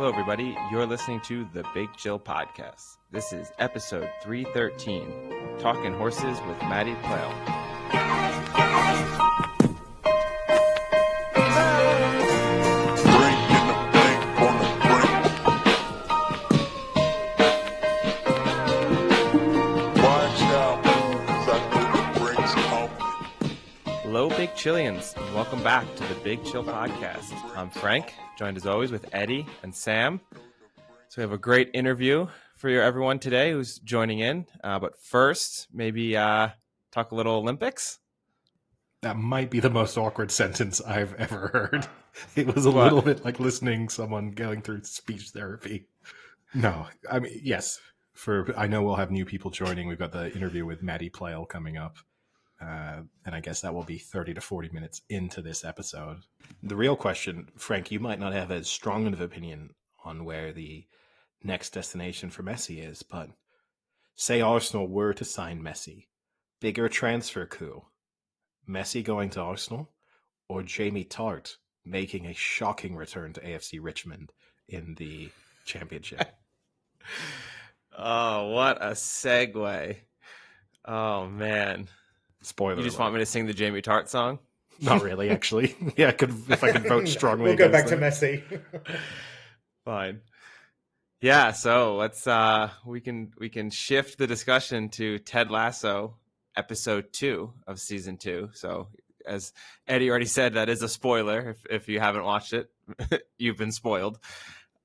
Hello, everybody. You're listening to the Big Chill Podcast. This is episode 313, Talking Horses with Maddy Playle. Hello, Big Chillians, and welcome back to the Big Chill Podcast. I'm Frank, joined as always with Eddie and Sam. So we have a great interview for everyone today who's joining in. But first, maybe talk a little Olympics. That might be the most awkward sentence I've ever heard. It was a little bit like listening to someone going through speech therapy. No, I mean, yes. I know we'll have new people joining. We've got the interview with Maddy Playle coming up. And I guess that will be 30 to 40 minutes into this episode. The real question, Frank, you might not have as strong of an opinion on where the next destination for Messi is, but say Arsenal were to sign Messi, bigger transfer coup, Messi going to Arsenal, or Jamie Tartt making a shocking return to AFC Richmond in the championship? Oh, what a segue. Oh, man. Spoiler You just alert. want me to sing the Jamie Tartt song? Not really, actually. Yeah, if I could vote strongly. We'll go back that. to Messi. Fine. Yeah, so let's we can shift the discussion to Ted Lasso, episode 2 of season 2. So as Eddie already said, that is a spoiler. If you haven't watched it, you've been spoiled.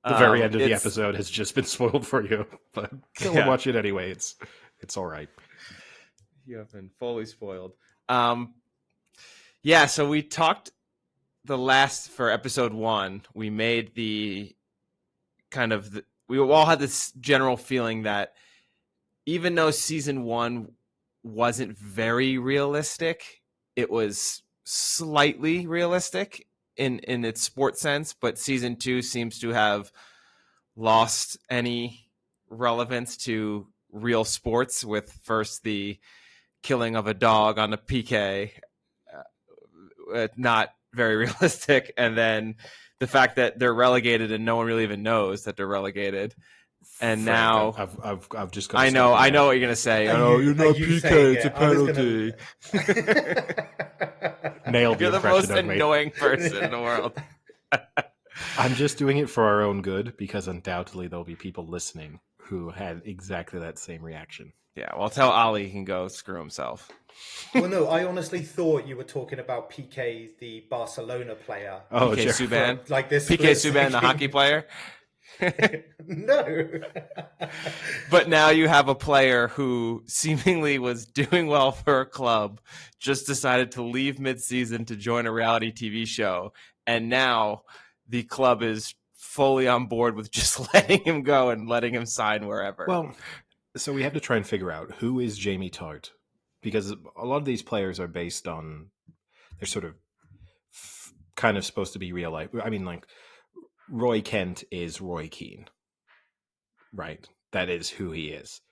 The very end of the episode has just been spoiled for you, but go and watch it anyway. It's all right. You have been fully spoiled. Yeah, so we talked for episode 1, we made we all had this general feeling that even though season 1 wasn't very realistic, it was slightly realistic in its sports sense, but season 2 seems to have lost any relevance to real sports, with first the killing of a dog on a PK, not very realistic, and then the fact that they're relegated and no one really even knows that they're relegated. And Frank, now I've just got. I know what you're gonna say. You're not PK. It's a penalty. Nailed the You're the impression most I've made. annoying person in the world. I'm just doing it for our own good, because undoubtedly there'll be people listening who had exactly that same reaction. Yeah, well, tell Ali he can go screw himself. Well, no, I honestly thought you were talking about PK, the Barcelona player. Oh, PK Subban, Like this. PK Subban, the hockey player. No. But now you have a player who seemingly was doing well for a club, just decided to leave mid-season to join a reality TV show, and now the club is fully on board with just letting him go and letting him sign wherever. Well, so we have to try and figure out who is Jamie Tartt, because a lot of these players are based on, they're sort of kind of supposed to be real life. I mean, like, Roy Kent is Roy Keane, right? That is who he is.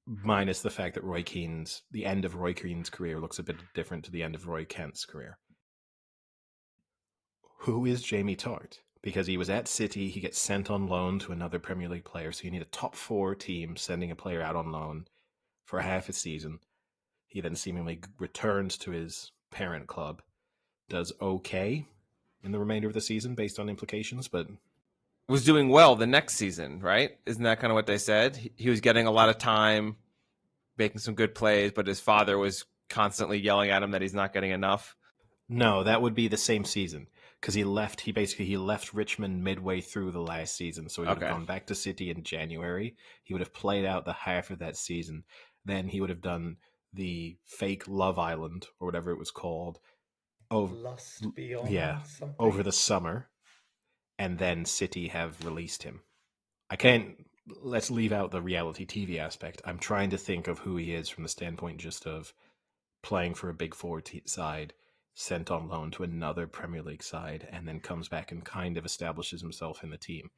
Minus the fact that the end of Roy Keane's career looks a bit different to the end of Roy Kent's career. Who is Jamie Tartt? Because he was at City, he gets sent on loan to another Premier League player. So you need a top 4 team sending a player out on loan for half a season. He then seemingly returns to his parent club, does okay in the remainder of the season based on implications, but was doing well the next season, right? Isn't that kind of what they said? He was getting a lot of time, making some good plays, but his father was constantly yelling at him that he's not getting enough. No, that would be the same season, because he left Richmond midway through the last season, so he would have gone back to City in January. He would have played out the half of that season. Then he would have done the fake Love Island, or whatever it was called, over the summer, and then City have released him. Let's leave out the reality TV aspect. I'm trying to think of who he is from the standpoint just of playing for a Big Four side, sent on loan to another Premier League side, and then comes back and kind of establishes himself in the team.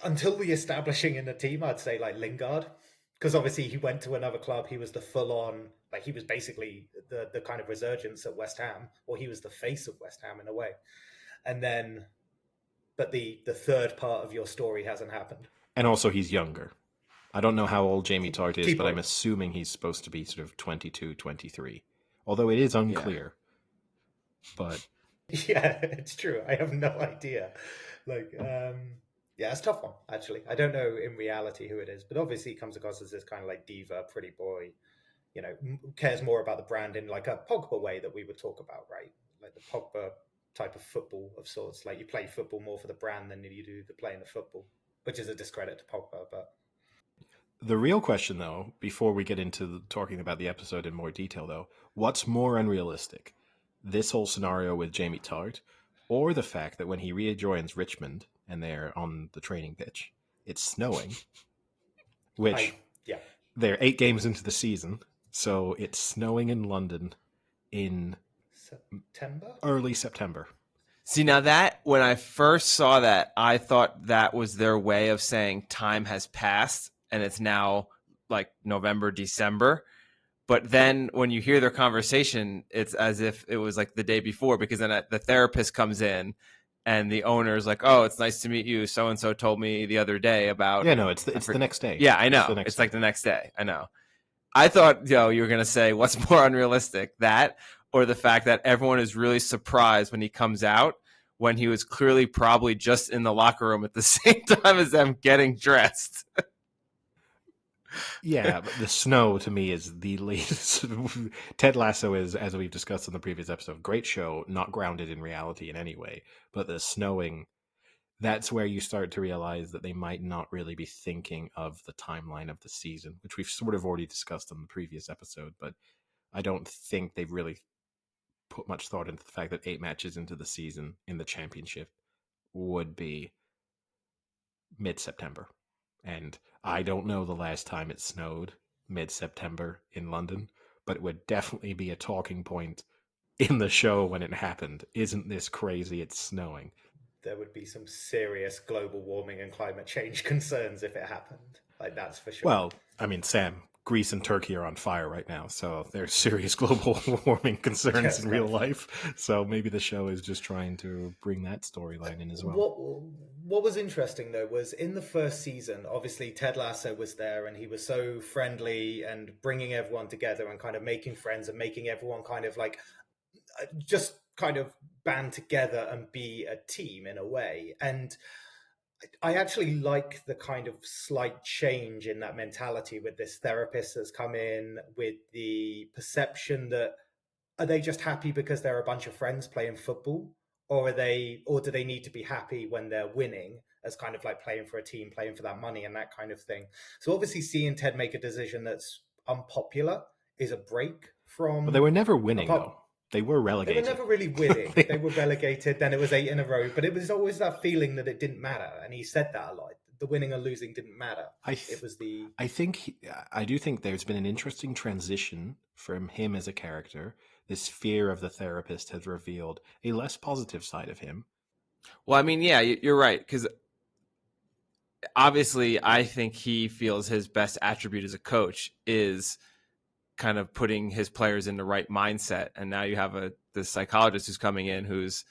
Until the establishing in the team, I'd say like Lingard. Because obviously he went to another club. He was the full-on, like he was basically the kind of resurgence at West Ham, or he was the face of West Ham in a way. And then but the third part of your story hasn't happened. And also, he's younger. I don't know how old Jamie Tart is, Keep but on. I'm assuming he's supposed to be sort of 22, 23. Although it is unclear. But Yeah, it's true. I have no idea. Like, yeah, it's a tough one, actually. I don't know in reality who it is, but obviously he comes across as this kind of like diva, pretty boy, cares more about the brand in like a Pogba way that we would talk about, right? Like the Pogba type of football of sorts. Like you play football more for the brand than you do the playing the football, which is a discredit to Pogba. But the real question, though, before we get into talking about the episode in more detail, though, what's more unrealistic? This whole scenario with Jamie Tart, or the fact that when he rejoins Richmond and they're on the training pitch, it's snowing, which yeah, they're 8 games into the season, so it's snowing in London in September. early September. See, now that when I first saw that, I thought that was their way of saying time has passed and it's now like November, December. But then when you hear their conversation, it's as if it was like the day before, because then the therapist comes in and the owner's like, "Oh, it's nice to meet you. So and so told me the other day about." Yeah, no, it's the next day. Yeah, I know. It's like the next day. I know. I thought, you were going to say, what's more unrealistic, that or the fact that everyone is really surprised when he comes out, when he was clearly probably just in the locker room at the same time as them getting dressed. Yeah, but the snow to me is the latest. Ted Lasso is, as we've discussed in the previous episode, great show, not grounded in reality in any way. But the snowing, that's where you start to realize that they might not really be thinking of the timeline of the season, which we've sort of already discussed in the previous episode. But I don't think they've really put much thought into the fact that 8 matches into the season in the championship would be mid-September. And I don't know the last time it snowed mid-September in London, but it would definitely be a talking point in the show when it happened. Isn't this crazy? It's snowing. There would be some serious global warming and climate change concerns if it happened. Like that's for sure. Well, I mean, Sam, Greece and Turkey are on fire right now, so there's serious global warming concerns Yes, in real life. So maybe the show is just trying to bring that storyline in as well. What was interesting though was in the first season, obviously Ted Lasso was there and he was so friendly and bringing everyone together and kind of making friends and making everyone kind of like just kind of band together and be a team in a way. And I actually like the kind of slight change in that mentality with this therapist that's come in, with the perception that are they just happy because they're a bunch of friends playing football, or do they need to be happy when they're winning, as kind of like playing for a team, playing for that money and that kind of thing. So obviously seeing Ted make a decision that's unpopular is a break from But they were never winning, though. They were relegated. They were never really winning. They were relegated. Then it was 8 in a row. But it was always that feeling that it didn't matter. And he said that a lot. The winning or losing didn't matter. It was the. I do think there's been an interesting transition from him as a character. This fear of the therapist has revealed a less positive side of him. Well, I mean, yeah, you're right. Because obviously, I think he feels his best attribute as a coach is kind of putting his players in the right mindset. And now you have the psychologist who's coming in who's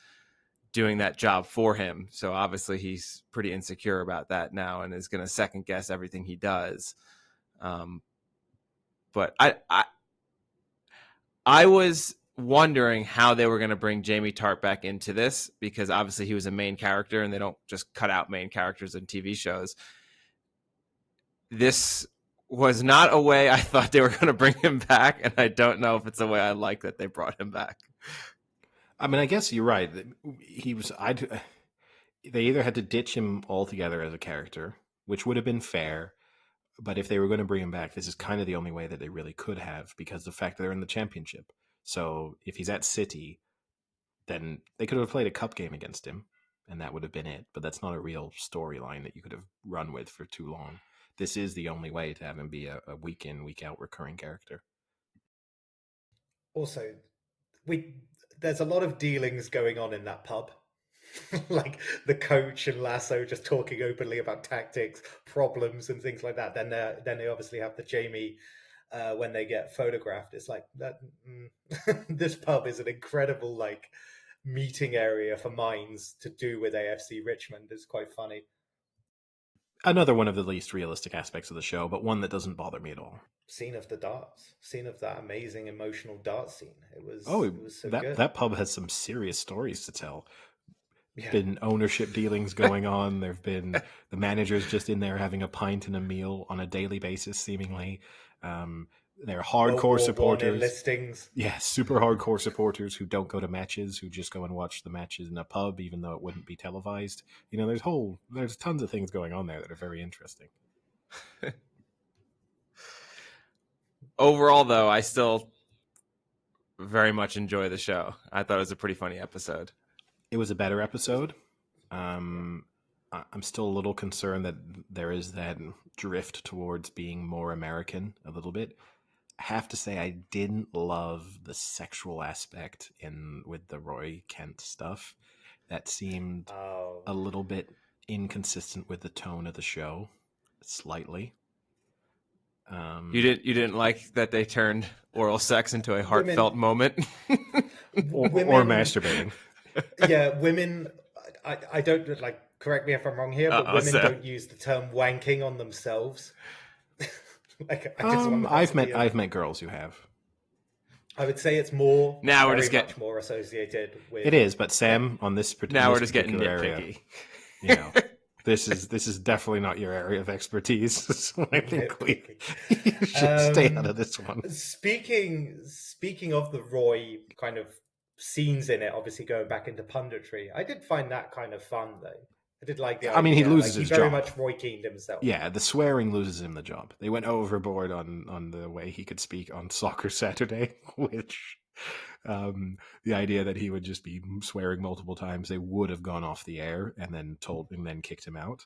doing that job for him. So obviously he's pretty insecure about that now and is going to second guess everything he does. But I was wondering how they were going to bring Jamie Tart back into this, because obviously he was a main character and they don't just cut out main characters in TV shows. This was not a way I thought they were going to bring him back, and I don't know if it's a way I like that they brought him back. I mean, I guess you're right. They either had to ditch him altogether as a character, which would have been fair, but if they were going to bring him back, this is kind of the only way that they really could have, because the fact that they're in the championship. So if he's at City, then they could have played a cup game against him, and that would have been it. But that's not a real storyline that you could have run with for too long. This is the only way to have him be a week in, week out recurring character. Also, there's a lot of dealings going on in that pub. Like the coach and Lasso just talking openly about tactics, problems, and things like that. Then they obviously have the Jamie when they get photographed. It's like that. This pub is an incredible like meeting area for minds to do with AFC Richmond is quite funny. Another one of the least realistic aspects of the show, but one that doesn't bother me at all. Scene of that amazing emotional dart scene. It was so that good. that pub has some serious stories to tell. Yeah. Been ownership dealings going on. There've been the managers just in there having a pint and a meal on a daily basis, seemingly. They're hardcore supporters. Listings. Yeah, super hardcore supporters who don't go to matches, who just go and watch the matches in a pub, even though it wouldn't be televised. You know, there's tons of things going on there that are very interesting. Overall, though, I still very much enjoy the show. I thought it was a pretty funny episode. It was a better episode. I'm still a little concerned that there is that drift towards being more American a little bit. I have to say I didn't love the sexual aspect with the Roy Kent stuff. That seemed a little bit inconsistent with the tone of the show, slightly. You didn't like that they turned oral sex into a heartfelt moment, or masturbating. Yeah, women. I don't like. Correct me if I'm wrong here, but women don't use the term wanking on themselves. I've met girls who have. I would say it's more now we're just much more associated with. It is, but Sam, on this particular now we're just getting nitpicky. Area, this is definitely not your area of expertise. So I think we should stay out of this one. Speaking of the Roy kind of scenes in it, obviously going back into punditry, I did find that kind of fun though. I did like the idea. I mean, he loses his job. Very much Roy Keaned himself. Yeah, the swearing loses him the job. They went overboard on the way he could speak on Soccer Saturday, which the idea that he would just be swearing multiple times, they would have gone off the air and then kicked him out,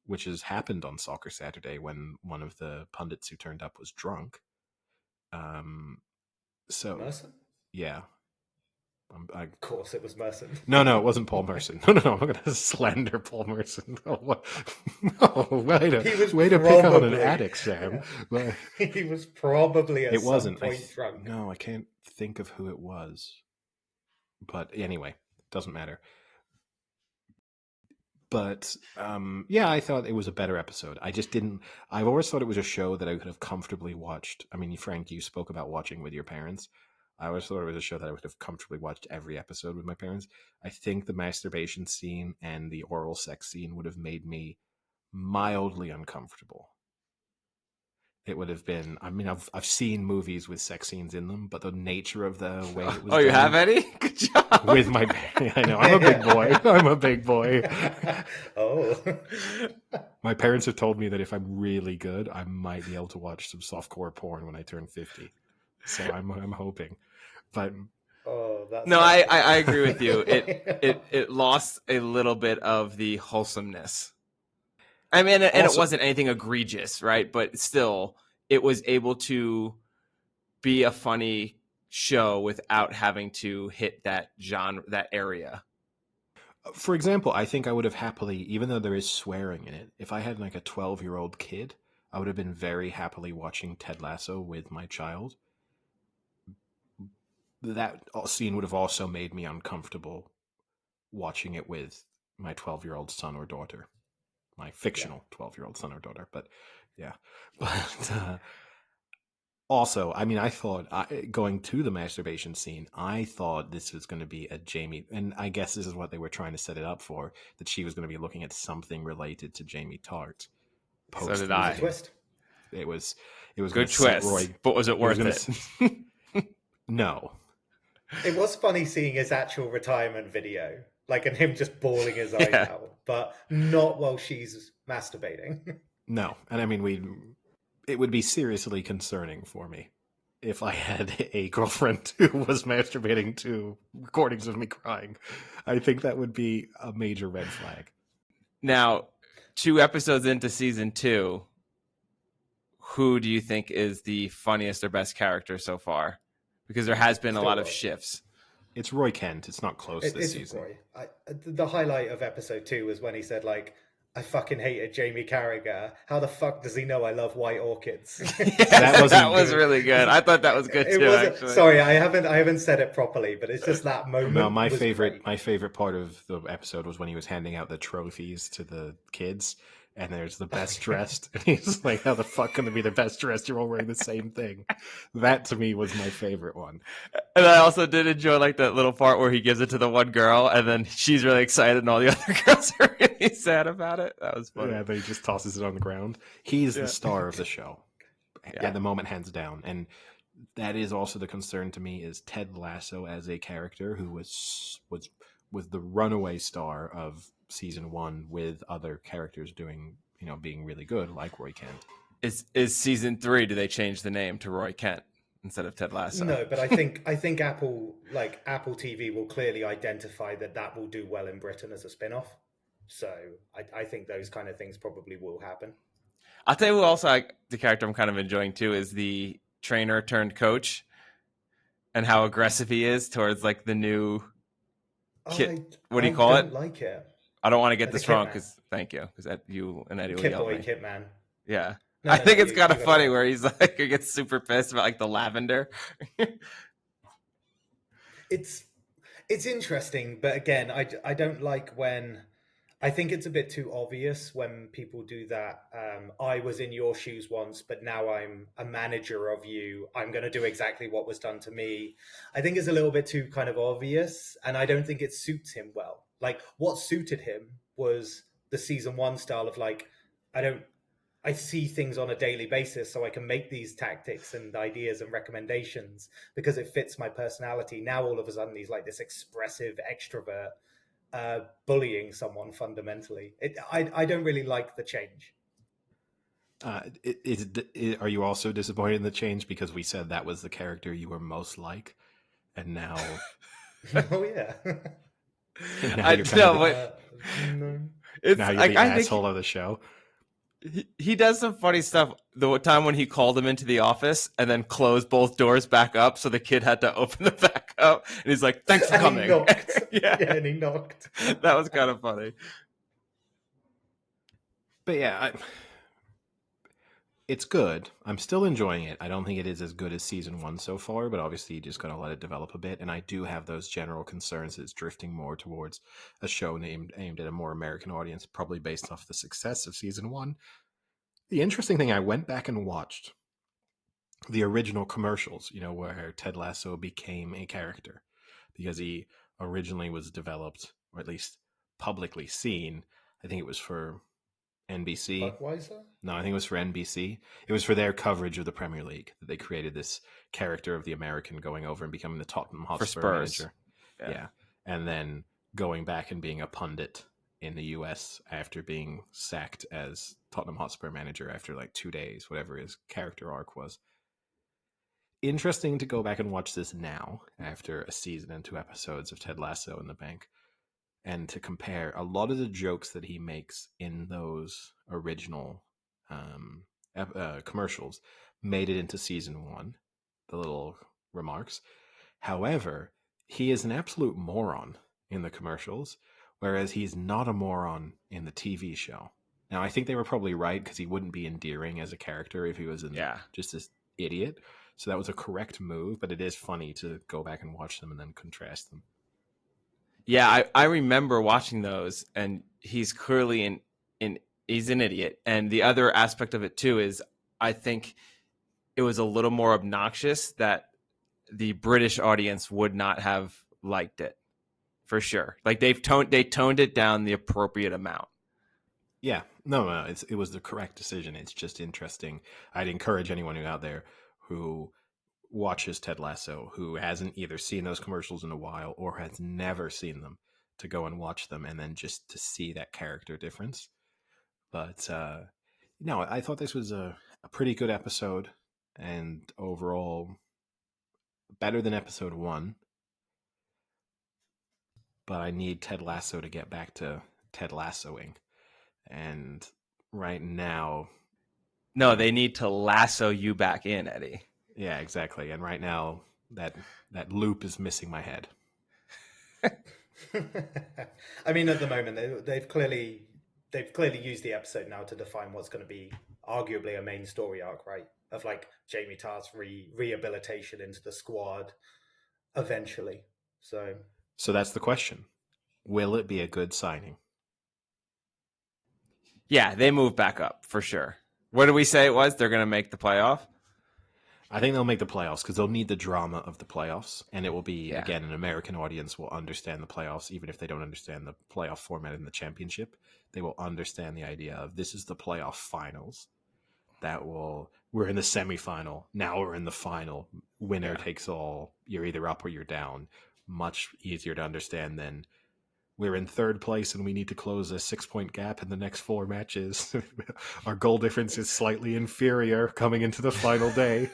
which has happened on Soccer Saturday when one of the pundits who turned up was drunk. Merson? Yeah. Of course, it was Merson. No, it wasn't Paul Merson. No, I'm not going to slander Paul Merson. Way to pick on an addict, Sam. Yeah. He was probably at some point drunk. No, I can't think of who it was. But anyway, doesn't matter. But yeah, I thought it was a better episode. I've always thought it was a show that I could have comfortably watched. I mean, Frank, you spoke about watching with your parents. I always thought it was a show that I would have comfortably watched every episode with my parents. I think the masturbation scene and the oral sex scene would have made me mildly uncomfortable. It would have been. I mean, I've seen movies with sex scenes in them, but the nature of the way it was. Oh, you have, Eddie? Good job. With my, I know I'm a big boy. Oh. My parents have told me that if I'm really good, I might be able to watch some softcore porn when I turn 50. So I'm hoping. But no, I agree with you. It lost a little bit of the wholesomeness. I mean, and also, it wasn't anything egregious, right? But still, it was able to be a funny show without having to hit that genre, that area. For example, I think I would have happily, even though there is swearing in it, if I had like a 12-year-old kid, I would have been very happily watching Ted Lasso with my child. That scene would have also made me uncomfortable watching it with my 12-year-old son or daughter, my fictional 12-year-old son or daughter. But yeah, but also, I mean, I thought going to the masturbation scene, I thought this was going to be a Jamie, and I guess this is what they were trying to set it up for, that she was going to be looking at something related to Jamie Tart. So did I. Twist. It was good twist, but was it worth it? No. It was funny seeing his actual retirement video, and him just bawling his eyes out, but not while she's masturbating. No, and I mean, it would be seriously concerning for me if I had a girlfriend who was masturbating to recordings of me crying. I think that would be a major red flag. Now, 2 episodes into season 2, who do you think is the funniest or best character so far? Because there has been a lot of shifts. It's Roy Kent. It's not close this season. Roy. The highlight of episode 2 was when he said, I fucking hated Jamie Carragher. How the fuck does he know I love white orchids? Yes, that was really good. I thought that was good It too, wasn't. actually. Sorry, I haven't said it properly, but it's just that No, moment was great. my favorite part of the episode was when he was handing out the trophies to the kids, and there's the best dressed, and he's like, "How the fuck can they be the best dressed? You're all wearing the same thing." That to me was my favorite one. And I also did enjoy like that little part where he gives it to the one girl, and then she's really excited, and all the other girls are really sad about it. That was funny. Yeah, but he just tosses it on the ground. He's Yeah. the star of the show Yeah. at the moment, hands down, and that is also the concern to me is Ted Lasso as a character who was the runaway star of season 1 with other characters doing being really good like Roy Kent. Is season 3? Do they change the name to Roy Kent instead of Ted Lasso? No, but I think Apple TV will clearly identify that will do well in Britain as a spin-off. So I think those kind of things probably will happen. I'll tell you who also the character I'm kind of enjoying too is the trainer turned coach, and how aggressive he is towards like the new kid. What do you call it? I don't like it. I don't want to get The this wrong Kit Man. because you and Eddie will Kit yell Boy, at me. Kit Man. Yeah. No, I think it's you kind of got funny it. where he's like, he gets super pissed about like the lavender. It's interesting, but again, I don't like when I think it's a bit too obvious when people do that. I was in your shoes once, but now I'm a manager of you. I'm going to do exactly what was done to me. I think it's a little bit too kind of obvious, and I don't think it suits him well. Like what suited him was the season 1 style of like, I see things on a daily basis, so I can make these tactics and ideas and recommendations because it fits my personality. Now all of a sudden he's like this expressive extrovert bullying someone fundamentally. I don't really like the change. Are you also disappointed in the change because we said that was the character you were most like, and now? Oh yeah. Now you're kind of no. It's now you're like the I asshole think of the show. he does some funny stuff. The time when he called him into the office and then closed both doors back up, so the kid had to open them back up, and he's like, "Thanks for And coming." he knocked. Yeah, and he knocked. that was kind of funny. But yeah, it's good. I'm still enjoying it. I don't think it is as good as season 1 so far, but obviously you just got to let it develop a bit. And I do have those general concerns. It's drifting more towards a show aimed at a more American audience, probably based off the success of season 1. The interesting thing, I went back and watched the original commercials, where Ted Lasso became a character, because he originally was developed, or at least publicly seen. I think it was for NBC. Budweiser? No, I think it was for NBC. It was for their coverage of the Premier League that they created this character of the American going over and becoming the Tottenham Hotspur manager. Yeah. And then going back and being a pundit in the US after being sacked as Tottenham Hotspur manager after like 2 days, whatever his character arc was. Interesting to go back and watch this now after a season and 2 episodes of Ted Lasso in the bank, and to compare a lot of the jokes that he makes in those original commercials made it into season 1, the little remarks. However, he is an absolute moron in the commercials, whereas he's not a moron in the TV show. Now, I think they were probably right, because he wouldn't be endearing as a character if he was just this idiot. So that was a correct move, but it is funny to go back and watch them and then contrast them. Yeah, I remember watching those, and he's clearly he's an idiot. And the other aspect of it too is I think it was a little more obnoxious that the British audience would not have liked it, for sure. Like they toned it down the appropriate amount. Yeah, no, it was the correct decision. It's just interesting. I'd encourage anyone out there who watches Ted Lasso, who hasn't either seen those commercials in a while or has never seen them, to go and watch them, and then just to see that character difference. But no, I thought this was a pretty good episode, and overall better than episode 1. But I need Ted Lasso to get back to Ted Lassoing. And right now... No, they need to lasso you back in, Eddie. Yeah, exactly. And right now, that loop is missing my head. I mean, at the moment, they've clearly they've clearly used the episode now to define what's going to be arguably a main story arc, right? Of like Jamie Tartt's rehabilitation into the squad eventually. So that's the question. Will it be a good signing? Yeah, they move back up for sure. What did we say it was? They're going to make the playoff? I think they'll make the playoffs because they'll need the drama of the playoffs. And it will be, Yeah. again, an American audience will understand the playoffs, even if they don't understand the playoff format in the championship. They will understand the idea of this is the playoff finals. We're in the semifinal. Now we're in the final. Winner takes all. You're either up or you're down. Much easier to understand than we're in third place and we need to close a 6-point gap in the next 4 matches. Our goal difference is slightly inferior coming into the final day.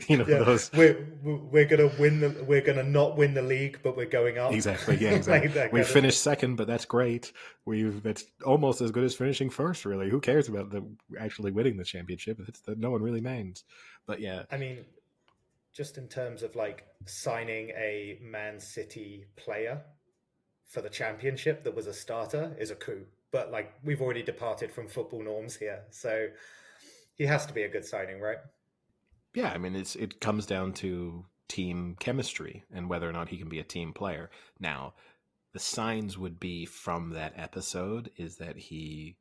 Those. We're gonna win. We're gonna not win the league, but we're going up. Exactly. Yeah. Exactly. Like we finished second, but that's great. That's almost as good as finishing first. Really, who cares about actually winning the championship? No one really minds. But yeah, I mean, just in terms of like signing a Man City player for the championship that was a starter is a coup. But like we've already departed from football norms here, so he has to be a good signing, right? Yeah, I mean it comes down to team chemistry and whether or not he can be a team player. Now, the signs would be from that episode is that it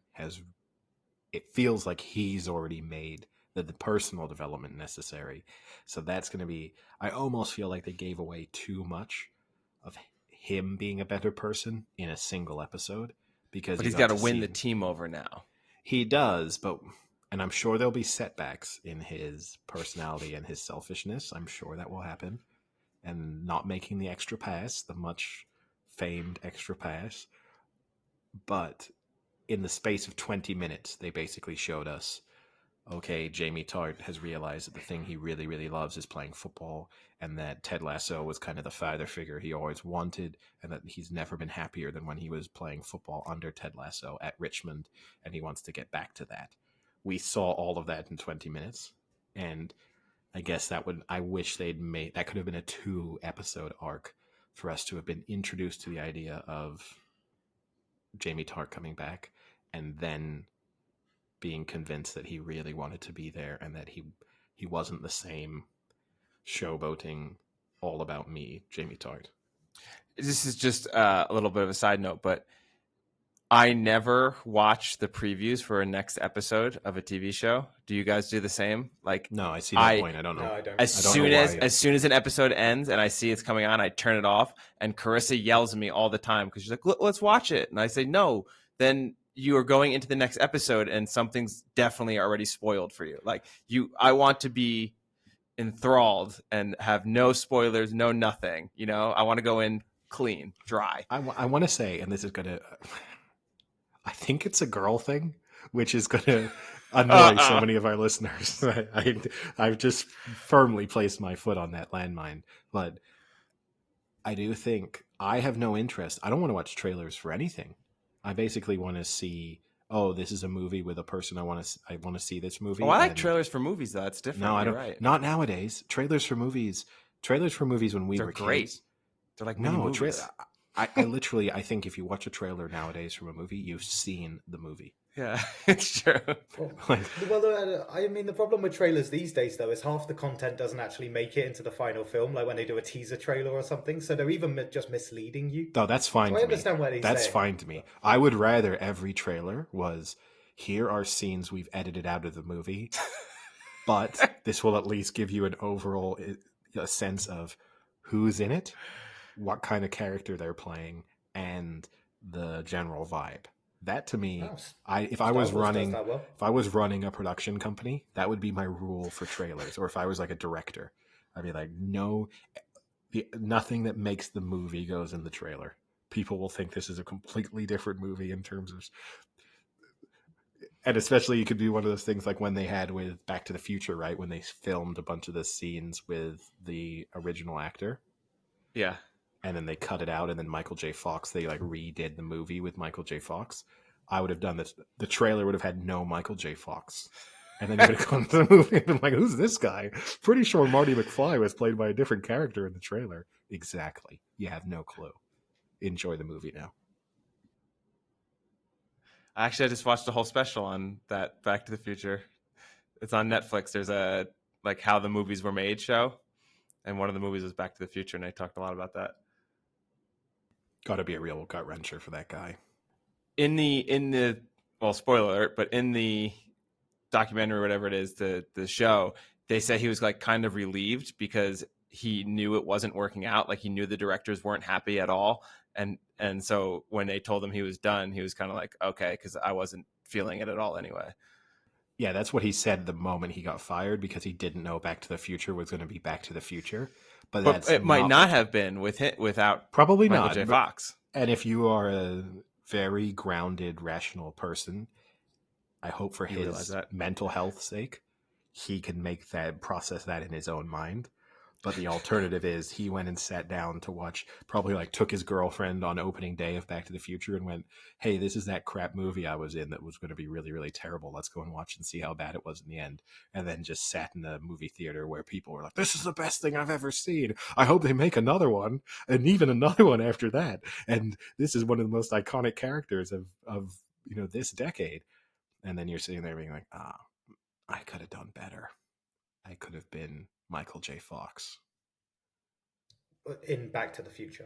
feels like he's already made the personal development necessary. So that's going to be, I almost feel like they gave away too much of him being a better person in a single episode because But he's got to win the team over now. He does, and I'm sure there'll be setbacks in his personality and his selfishness. I'm sure that will happen. And not making the extra pass, the much famed extra pass. But in the space of 20 minutes, they basically showed us, okay, Jamie Tartt has realized that the thing he really, really loves is playing football, and that Ted Lasso was kind of the father figure he always wanted, and that he's never been happier than when he was playing football under Ted Lasso at Richmond, and he wants to get back to that. We saw all of that in 20 minutes, and I guess I wish they'd made, that could have been a 2-episode arc for us to have been introduced to the idea of Jamie Tartt coming back, and then being convinced that he really wanted to be there and that he wasn't the same showboating all about me Jamie Tartt. This is just a little bit of a side note, but I never watch the previews for a next episode of a TV show. Do you guys do the same? Like, no, I see that point. I don't know. No, I don't. As soon as an episode ends and I see it's coming on, I turn it off. And Carissa yells at me all the time because she's like, "Let's watch it." And I say, "No." Then you are going into the next episode and something's definitely already spoiled for you. Like I want to be enthralled and have no spoilers, no nothing. I want to go in clean, dry. I want to say, and this is gonna, I think it's a girl thing, which is gonna annoy so many of our listeners. I've just firmly placed my foot on that landmine, but I do think I have no interest. I don't want to watch trailers for anything. I basically want to see, oh, this is a movie with a person I want to see this movie. Oh, I like trailers for movies though. That's different. No, I don't. Right. Not nowadays. Trailers for movies when we were great. kids. They're like mini movies. I literally, I think if you watch a trailer nowadays from a movie, you've seen the movie. Yeah, it's true. Well, I mean, the problem with trailers these days, though, is half the content doesn't actually make it into the final film, like when they do a teaser trailer or something. So they're even just misleading you. No, that's fine to me. I understand what he's saying. That's fine to me. I would rather every trailer was, here are scenes we've edited out of the movie, but this will at least give you an overall sense of who's in it, what kind of character they're playing, and the general vibe. That to me, if I was running a production company, that would be my rule for trailers. Or if I was like a director, I'd be like, no, nothing that makes the movie goes in the trailer. People will think this is a completely different movie in terms of, and especially you could do one of those things like when they had with Back to the Future, right? When they filmed a bunch of the scenes with the original actor. Yeah. And then they cut it out, and then Michael J. Fox, they like redid the movie with Michael J. Fox. I would have done this. The trailer would have had no Michael J. Fox. And then you would have gone to the movie and been like, who's this guy? Pretty sure Marty McFly was played by a different character in the trailer. Exactly. You have no clue. Enjoy the movie now. Actually, I just watched a whole special on that Back to the Future. It's on Netflix. There's a like how the movies were made show, and one of the movies was Back to the Future, and they talked a lot about that. Got to be a real gut wrencher for that guy. In the well, spoiler alert, but in the documentary, whatever it is, the show, they said he was like kind of relieved because he knew it wasn't working out. Like he knew the directors weren't happy at all, and so when they told him he was done, he was kind of like, okay, because I wasn't feeling it at all anyway. Yeah, that's what he said the moment he got fired, because he didn't know Back to the Future was going to be Back to the Future. But that's it might not have been without probably Michael not J. Fox. And if you are a very grounded, rational person, I hope for his mental health sake, he can make that, process that in his own mind. But the alternative is he went and sat down to watch, probably like took his girlfriend on opening day of Back to the Future and went, hey, this is that crap movie I was in that was going to be really, really terrible. Let's go and watch and see how bad it was in the end. And then just sat in a movie theater where people were like, this is the best thing I've ever seen. I hope they make another one and even another one after that. And this is one of the most iconic characters of this decade. And then you're sitting there being like, I could have done better. I could have been Michael J. Fox. In Back to the Future.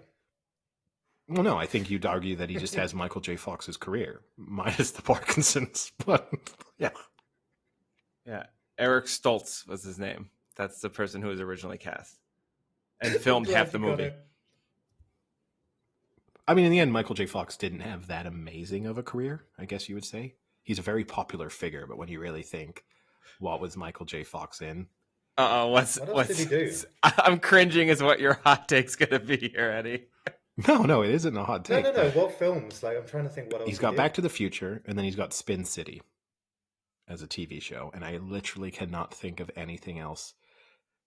Well, no, I think you'd argue that he just has Michael J. Fox's career, minus the Parkinson's. But yeah. Yeah. Eric Stoltz was his name. That's the person who was originally cast and filmed half the movie. I mean, in the end, Michael J. Fox didn't have that amazing of a career, I guess you would say. He's a very popular figure, but when you really think, what was Michael J. Fox in? What else did he do? I'm cringing is what your hot take's going to be here, Eddie. No, it isn't a hot take. No. What films? Like, I'm trying to think what else he's got Back to the Future, and then he's got Spin City as a TV show, and I literally cannot think of anything else.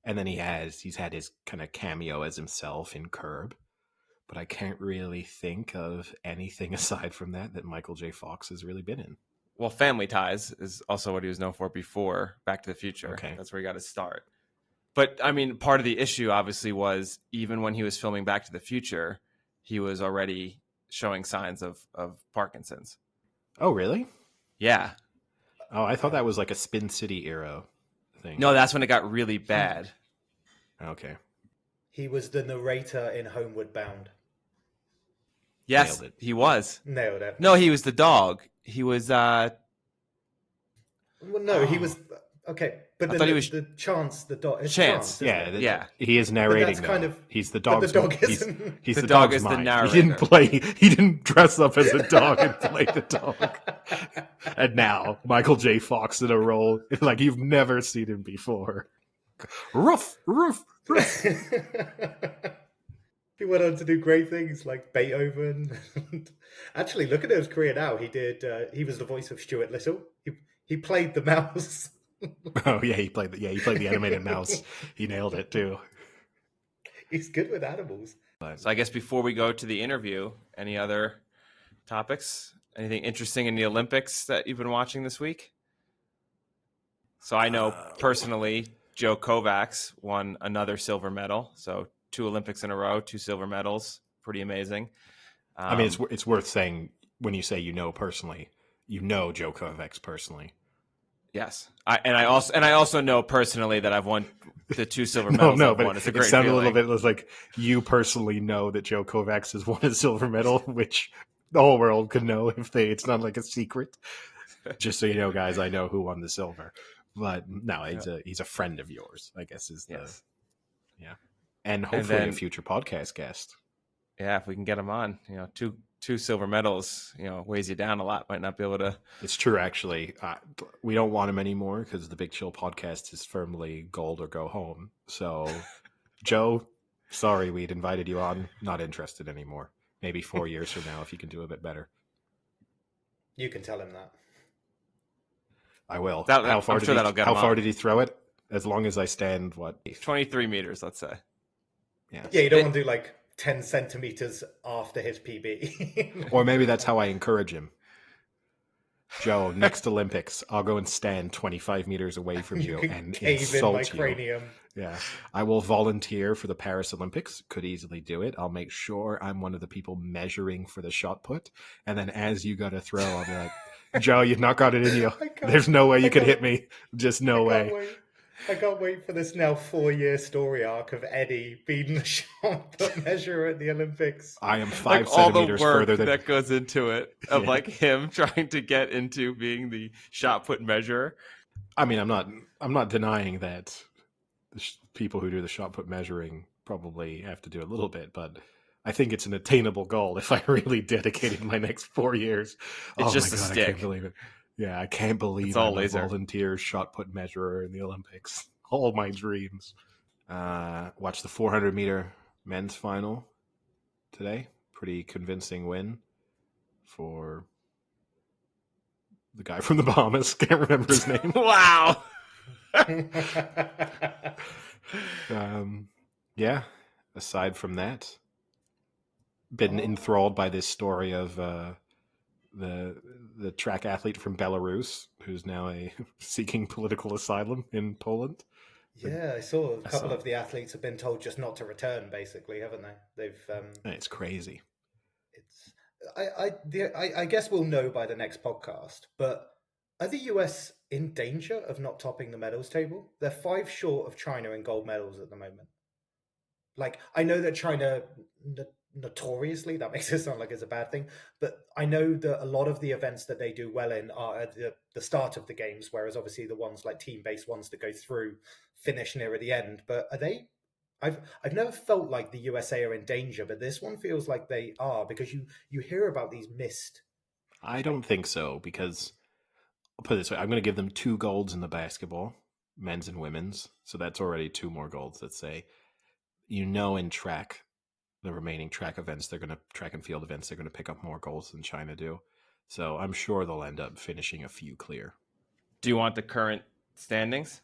And then he's had his kind of cameo as himself in Curb, but I can't really think of anything aside from that Michael J. Fox has really been in. Well, Family Ties is also what he was known for before Back to the Future. Okay. That's where he got his start. But, I mean, part of the issue, obviously, was even when he was filming Back to the Future, he was already showing signs of Parkinson's. Oh, really? Yeah. Oh, I thought that was like a Spin City era thing. No, that's when it got really bad. Okay. He was the narrator in Homeward Bound. Yes, he was. Nailed it. No, he was the dog. He was... Well, no, he was... Okay, but I thought he was the Chance, the dog... Chance. Yeah. He is narrating, though. He's the dog's... But the dog isn't... He's the the dog dog's is mind. the narrator. He didn't dress up as a dog and play the dog. And now, Michael J. Fox in a role like you've never seen him before. Roof. He went on to do great things like Beethoven. Actually, look at his career now. He was the voice of Stuart Little. He played the mouse. Oh yeah, he played the animated mouse. He nailed it too. He's good with animals. So I guess before we go to the interview, any other topics? Anything interesting in the Olympics that you've been watching this week? So I know personally, Joe Kovacs won another silver medal. So 2 Olympics in a row, 2 silver medals. Pretty amazing. I mean, it's worth saying when you say personally, Joe Kovacs personally. Yes, I also know personally that I've won the 2 silver medals. I've won. It's a great sounded feeling. a little bit like you personally know that Joe Kovacs has won a silver medal, which the whole world could know it's not like a secret. Just so you know, guys, I know who won the silver. But no, he's a friend of yours, I guess is the yeah, and hopefully a future podcast guest. Yeah, if we can get him on, two silver medals, weighs you down a lot. Might not be able to. It's true, actually. We don't want him anymore because the Big Chill podcast is firmly gold or go home. So, Joe, sorry we'd invited you on. Not interested anymore. Maybe 4 years from now if you can do a bit better. You can tell him that. I will. How far did he throw it? As long as I stand, 23 meters, let's say. Yeah, you don't want to do like 10 centimeters after his PB. Or maybe that's how I encourage him. Joe, next Olympics, I'll go and stand 25 meters away from you and insult you. Yeah, I will volunteer for the Paris Olympics. Could easily do it. I'll make sure I'm one of the people measuring for the shot put. And then as you got to throw, I'll be like, Joe, you've not got it in you. I can't- There's no way I you could hit can't- me. Just no I way. can't wait. I can't wait for this now 4-year story arc of Eddie being the shot put measurer at the Olympics. I am Like 5 all the centimeters work further than. that goes into it of Yeah. like him trying to get into being the shot put measurer. I mean, I'm not denying that people who do the shot put measuring probably have to do a little bit, but I think it's an attainable goal if I really dedicated my next 4 years. It's just my a god, I stick. can't believe it. Yeah, I can't believe It's all I'm laser. a volunteer shot put measurer in the Olympics. All my dreams. Watch the 400 meter men's final today. Pretty convincing win for the guy from the Bahamas. Can't remember his name. Wow. Yeah. Aside from that, been enthralled by this story of the track athlete from Belarus who's now seeking political asylum in Poland. Yeah, I saw a couple of the athletes have been told just not to return, basically, haven't they? They've. It's crazy. It's. I guess we'll know by the next podcast. But are the US in danger of not topping the medals table? They're 5 short of China in gold medals at the moment. Like, I know that China notoriously, that makes it sound like it's a bad thing, but I know that a lot of the events that they do well in are at the start of the games, whereas obviously the ones like team-based ones that go through finish near at the end. But are they? I've never felt like the USA are in danger, but this one feels like they are, because you hear about these missed. I don't think so, because I'll put it this way: I'm going to give them 2 golds in the basketball, men's and women's. So that's already 2 more golds. Let's say, in track, the remaining track events, track and field events, they're going to pick up more golds than China do. So I'm sure they'll end up finishing a few clear. Do you want the current standings?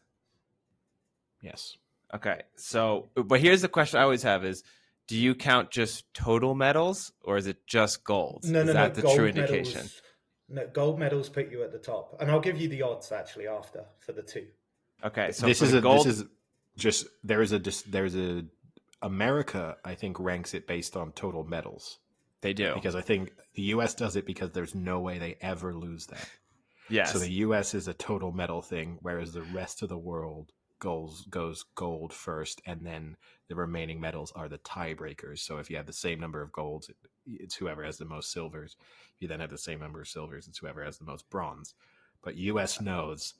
Yes. Okay. So, but here's the question I always have is, do you count just total medals or is it just golds? No, is no, that no. the true indication? No, gold medals put you at the top, and I'll give you the odds actually after for the 2. Okay. So this for is the gold, this is just there's a America, I think, ranks it based on total medals. they do. Because I think the US does it because there's no way they ever lose that. Yes. So the US is a total medal thing, whereas the rest of the world goes gold first, and then the remaining medals are the tiebreakers. So if you have the same number of golds, it's whoever has the most silvers. If you then have the same number of silvers, it's whoever has the most bronze. But US knows,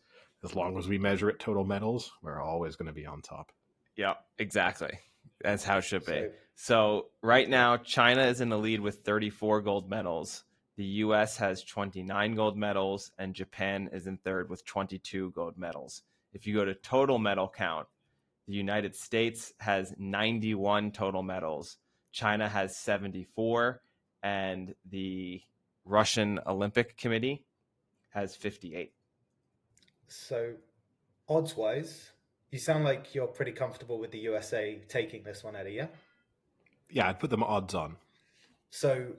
as long as we measure it total medals, we're always going to be on top. Yeah, exactly. That's how it should be. So right now, China is in the lead with 34 gold medals. The U.S. has 29 gold medals, and Japan is in third with 22 gold medals. If you go to total medal count, the United States has 91 total medals. China has 74, and the Russian Olympic Committee has 58. So, odds-wise, you sound like you're pretty comfortable with the USA taking this one, Eddie, yeah? Yeah, I'd put them odds on. So,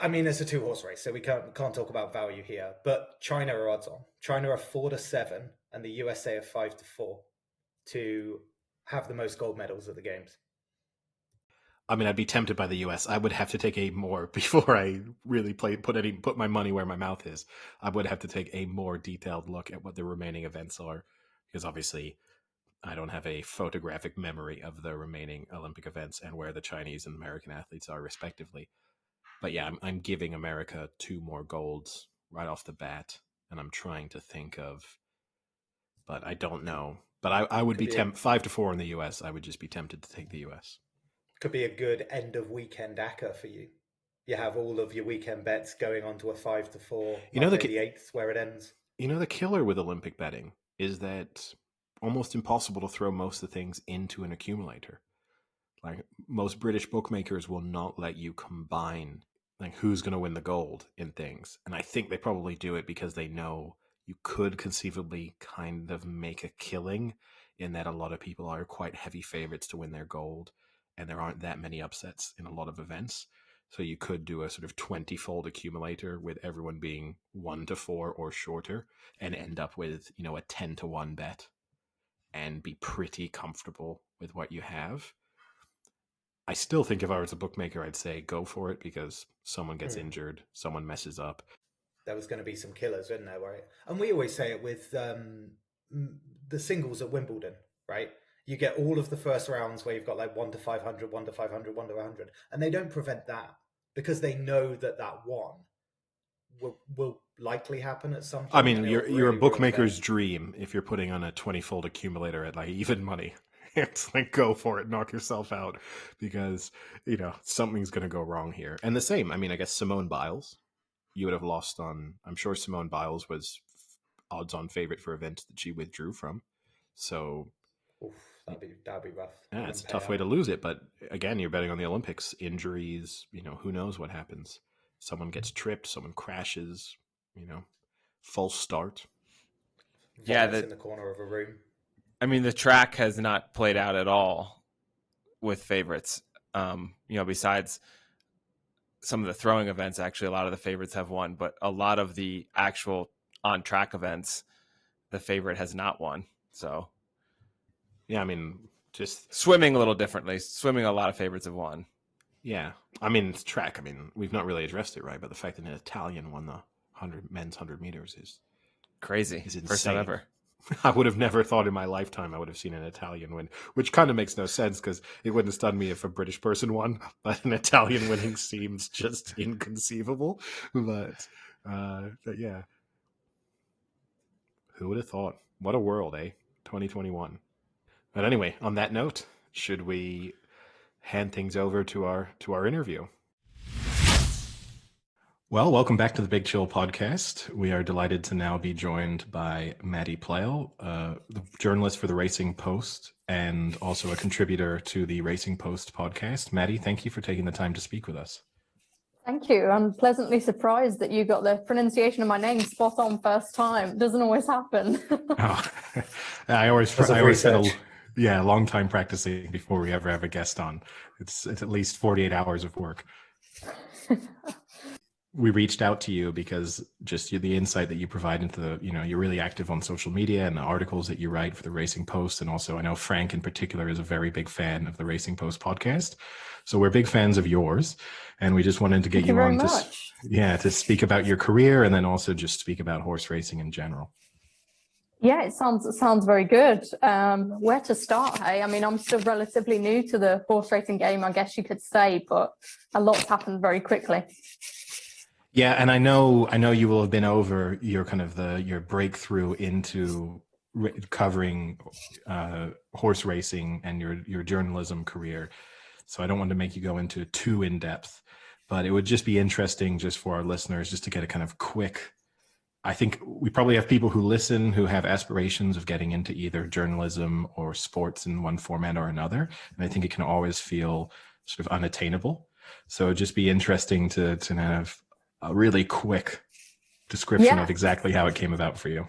I mean, it's a 2-horse race, so we can't talk about value here. But China are odds on. China are 4-7, and the USA are 5-4 to have the most gold medals at the games. I mean, I'd be tempted by the US. I would have to take a more before I really put my money where my mouth is. I would have to take a more detailed look at what the remaining events are, because obviously I don't have a photographic memory of the remaining Olympic events and where the Chinese and American athletes are respectively. But yeah, I'm giving America 2 more golds right off the bat, and I'm trying to think of, but I don't know. But I would be 5-4 in the US. I would just be tempted to take the US. Could be a good end of weekend ACCA for you. You have all of your weekend bets going on to a 5-4. Monday the 8th, where it ends. The killer with Olympic betting is that almost impossible to throw most of the things into an accumulator. Like, most British bookmakers will not let you combine like who's going to win the gold in things. And I think they probably do it because they know you could conceivably kind of make a killing in that a lot of people are quite heavy favorites to win their gold, and there aren't that many upsets in a lot of events. So you could do a sort of 20-fold accumulator with everyone being 1-4 or shorter and end up with, a 10-1 bet and be pretty comfortable with what you have. I still think if I was a bookmaker, I'd say go for it, because someone gets injured, someone messes up. there was going to be some killers in there, right? And we always say it with the singles at Wimbledon, right? You get all of the first rounds where you've got like 1 to 500, 1 to 500, 1 to 100, and they don't prevent that because they know that one will likely happen at some point. I mean, you're a bookmaker's dream if you're putting on a 20-fold accumulator at like even money. It's like, go for it, knock yourself out, because, something's going to go wrong here. And the same, I mean, I guess Simone Biles, you would have lost on, I'm sure Simone Biles was odds-on favorite for events that she withdrew from. So oof, that'd be rough. Yeah, it's a tough way to lose it. But again, you're betting on the Olympics. Injuries, who knows what happens. Someone gets tripped, someone crashes, false start. Yeah, in the corner of a room. I mean, the track has not played out at all with favorites. Besides some of the throwing events, actually, a lot of the favorites have won, but a lot of the actual on-track events, the favorite has not won. So, yeah, I mean, just swimming a little differently. Swimming, a lot of favorites have won. Yeah, I mean, it's track. I mean, we've not really addressed it, right? But the fact that an Italian won the men's 100 meters is crazy. Is insane. First time ever. I would have never thought in my lifetime I would have seen an Italian win, which kind of makes no sense because it wouldn't have stunned me if a British person won, but an Italian winning seems just inconceivable. But yeah, who would have thought? What a world, eh? 2021. But anyway, on that note, should we hand things over to our interview? Well, welcome back to the Big Chill podcast. We are delighted to now be joined by Maddy Playle, the journalist for the Racing Post and also a contributor to the Racing Post podcast. Maddy, thank you for taking the time to speak with us. Thank you. I'm pleasantly surprised that you got the pronunciation of my name spot on first time. It doesn't always happen. I always said a long time practicing before we ever have a guest on. It's at least 48 hours of work. We reached out to you because just the insight that you provide into the, you're really active on social media and the articles that you write for the Racing Post. And also I know Frank in particular is a very big fan of the Racing Post podcast. So we're big fans of yours. And we just wanted to get you on to speak about your career and then also just speak about horse racing in general. Yeah, it sounds very good. Where to start, hey? I mean, I'm still relatively new to the horse racing game, I guess you could say, but a lot's happened very quickly. Yeah, and I know you will have been over your kind of your breakthrough into covering horse racing and your journalism career. So I don't want to make you go into too in depth, but it would just be interesting just for our listeners just to get a kind of quick. I think we probably have people who listen who have aspirations of getting into either journalism or sports in one format or another, and I think it can always feel sort of unattainable. So it'd just be interesting to have a really quick description of exactly how it came about for you.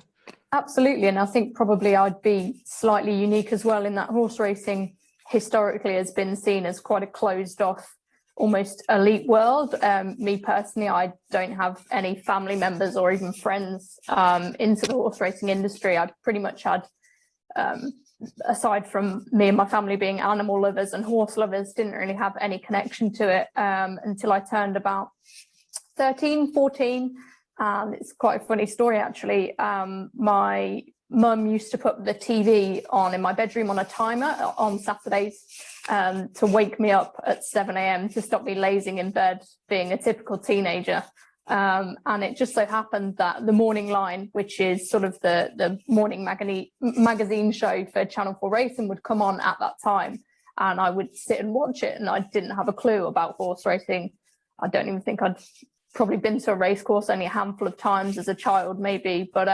Absolutely. And I think probably I'd be slightly unique as well in that horse racing historically has been seen as quite a closed off, almost elite world. Me personally, I don't have any family members or even friends into the horse racing industry. I pretty much had, aside from me and my family being animal lovers and horse lovers, didn't really have any connection to it until I turned about 13, 14. It's quite a funny story, actually. My mum used to put the TV on in my bedroom on a timer on Saturdays to wake me up at 7 a.m. to stop me lazing in bed, being a typical teenager. And it just so happened that the Morning Line, which is sort of the morning magazine show for Channel 4 Racing, would come on at that time. And I would sit and watch it, and I didn't have a clue about horse racing. I don't even think I'd probably been to a race course only a handful of times as a child, maybe. But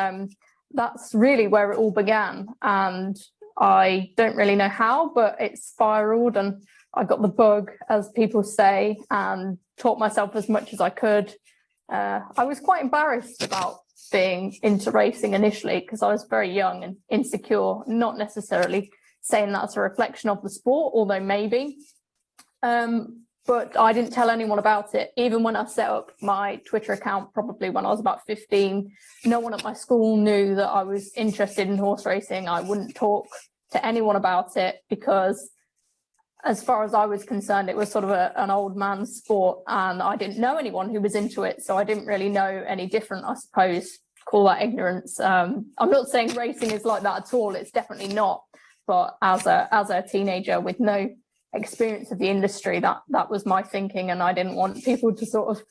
that's really where it all began. And I don't really know how, but it spiraled and I got the bug, as people say, and taught myself as much as I could. I was quite embarrassed about being into racing initially because I was very young and insecure, not necessarily saying that's a reflection of the sport, although maybe. But I didn't tell anyone about it. Even when I set up my Twitter account, probably when I was about 15, no one at my school knew that I was interested in horse racing. I wouldn't talk to anyone about it because as far as I was concerned, it was sort of an old man's sport, and I didn't know anyone who was into it, so I didn't really know any different, I suppose. Call that ignorance. I'm not saying racing is like that at all. It's definitely not. But as a teenager with no experience of the industry, that was my thinking, and I didn't want people to sort of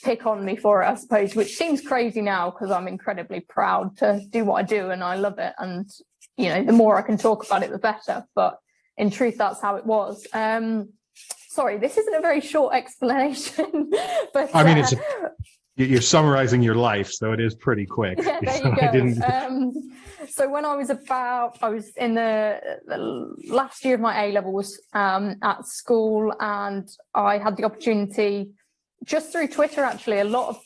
pick on me for it, I suppose, which seems crazy now because I'm incredibly proud to do what I do and I love it, and the more I can talk about it the better. But in truth, that's how it was. Sorry, this isn't a very short explanation, but I mean, you're summarizing your life, so it is pretty quick. Yeah, there you go. So when I was in the last year of my A-levels at school, and I had the opportunity, just through Twitter, actually, a lot of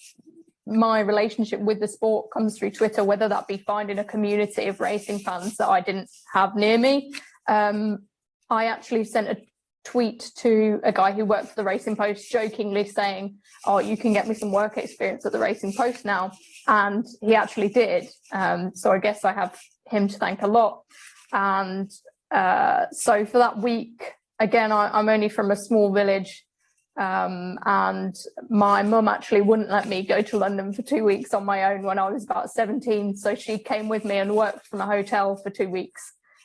my relationship with the sport comes through Twitter, whether that be finding a community of racing fans that I didn't have near me. I actually sent a tweet to a guy who worked for the Racing Post, jokingly saying, "Oh, you can get me some work experience at the Racing Post now," and he actually did. So I guess I have him to thank a lot. And so for that week, again, I'm only from a small village, and my mum actually wouldn't let me go to London for 2 weeks on my own when I was about 17. So she came with me and worked from a hotel for 2 weeks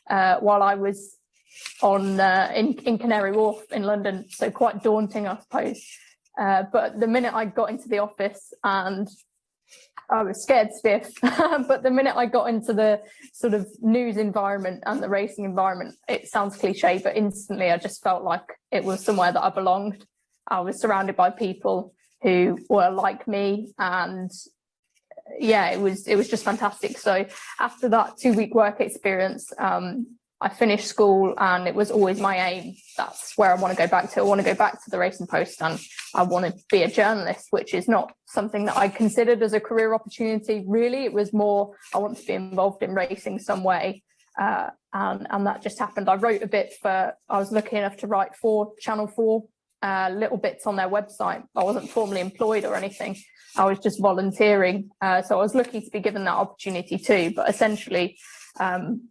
while I was in Canary Wharf in London. So quite daunting, I suppose. But the minute I got into the office, and I was scared stiff, but the minute I got into the sort of news environment and the racing environment, it sounds cliche, but instantly I just felt like it was somewhere that I belonged. I was surrounded by people who were like me, and yeah, it was just fantastic. So after that 2-week work experience, I finished school, and it was always my aim. That's where I want to go back to. I want to go back to the Racing Post, and I want to be a journalist, which is not something that I considered as a career opportunity, really. It was more, I want to be involved in racing some way. And that just happened. I wrote a bit I was lucky enough to write for Channel 4, little bits on their website. I wasn't formally employed or anything. I was just volunteering. So I was lucky to be given that opportunity too. But essentially,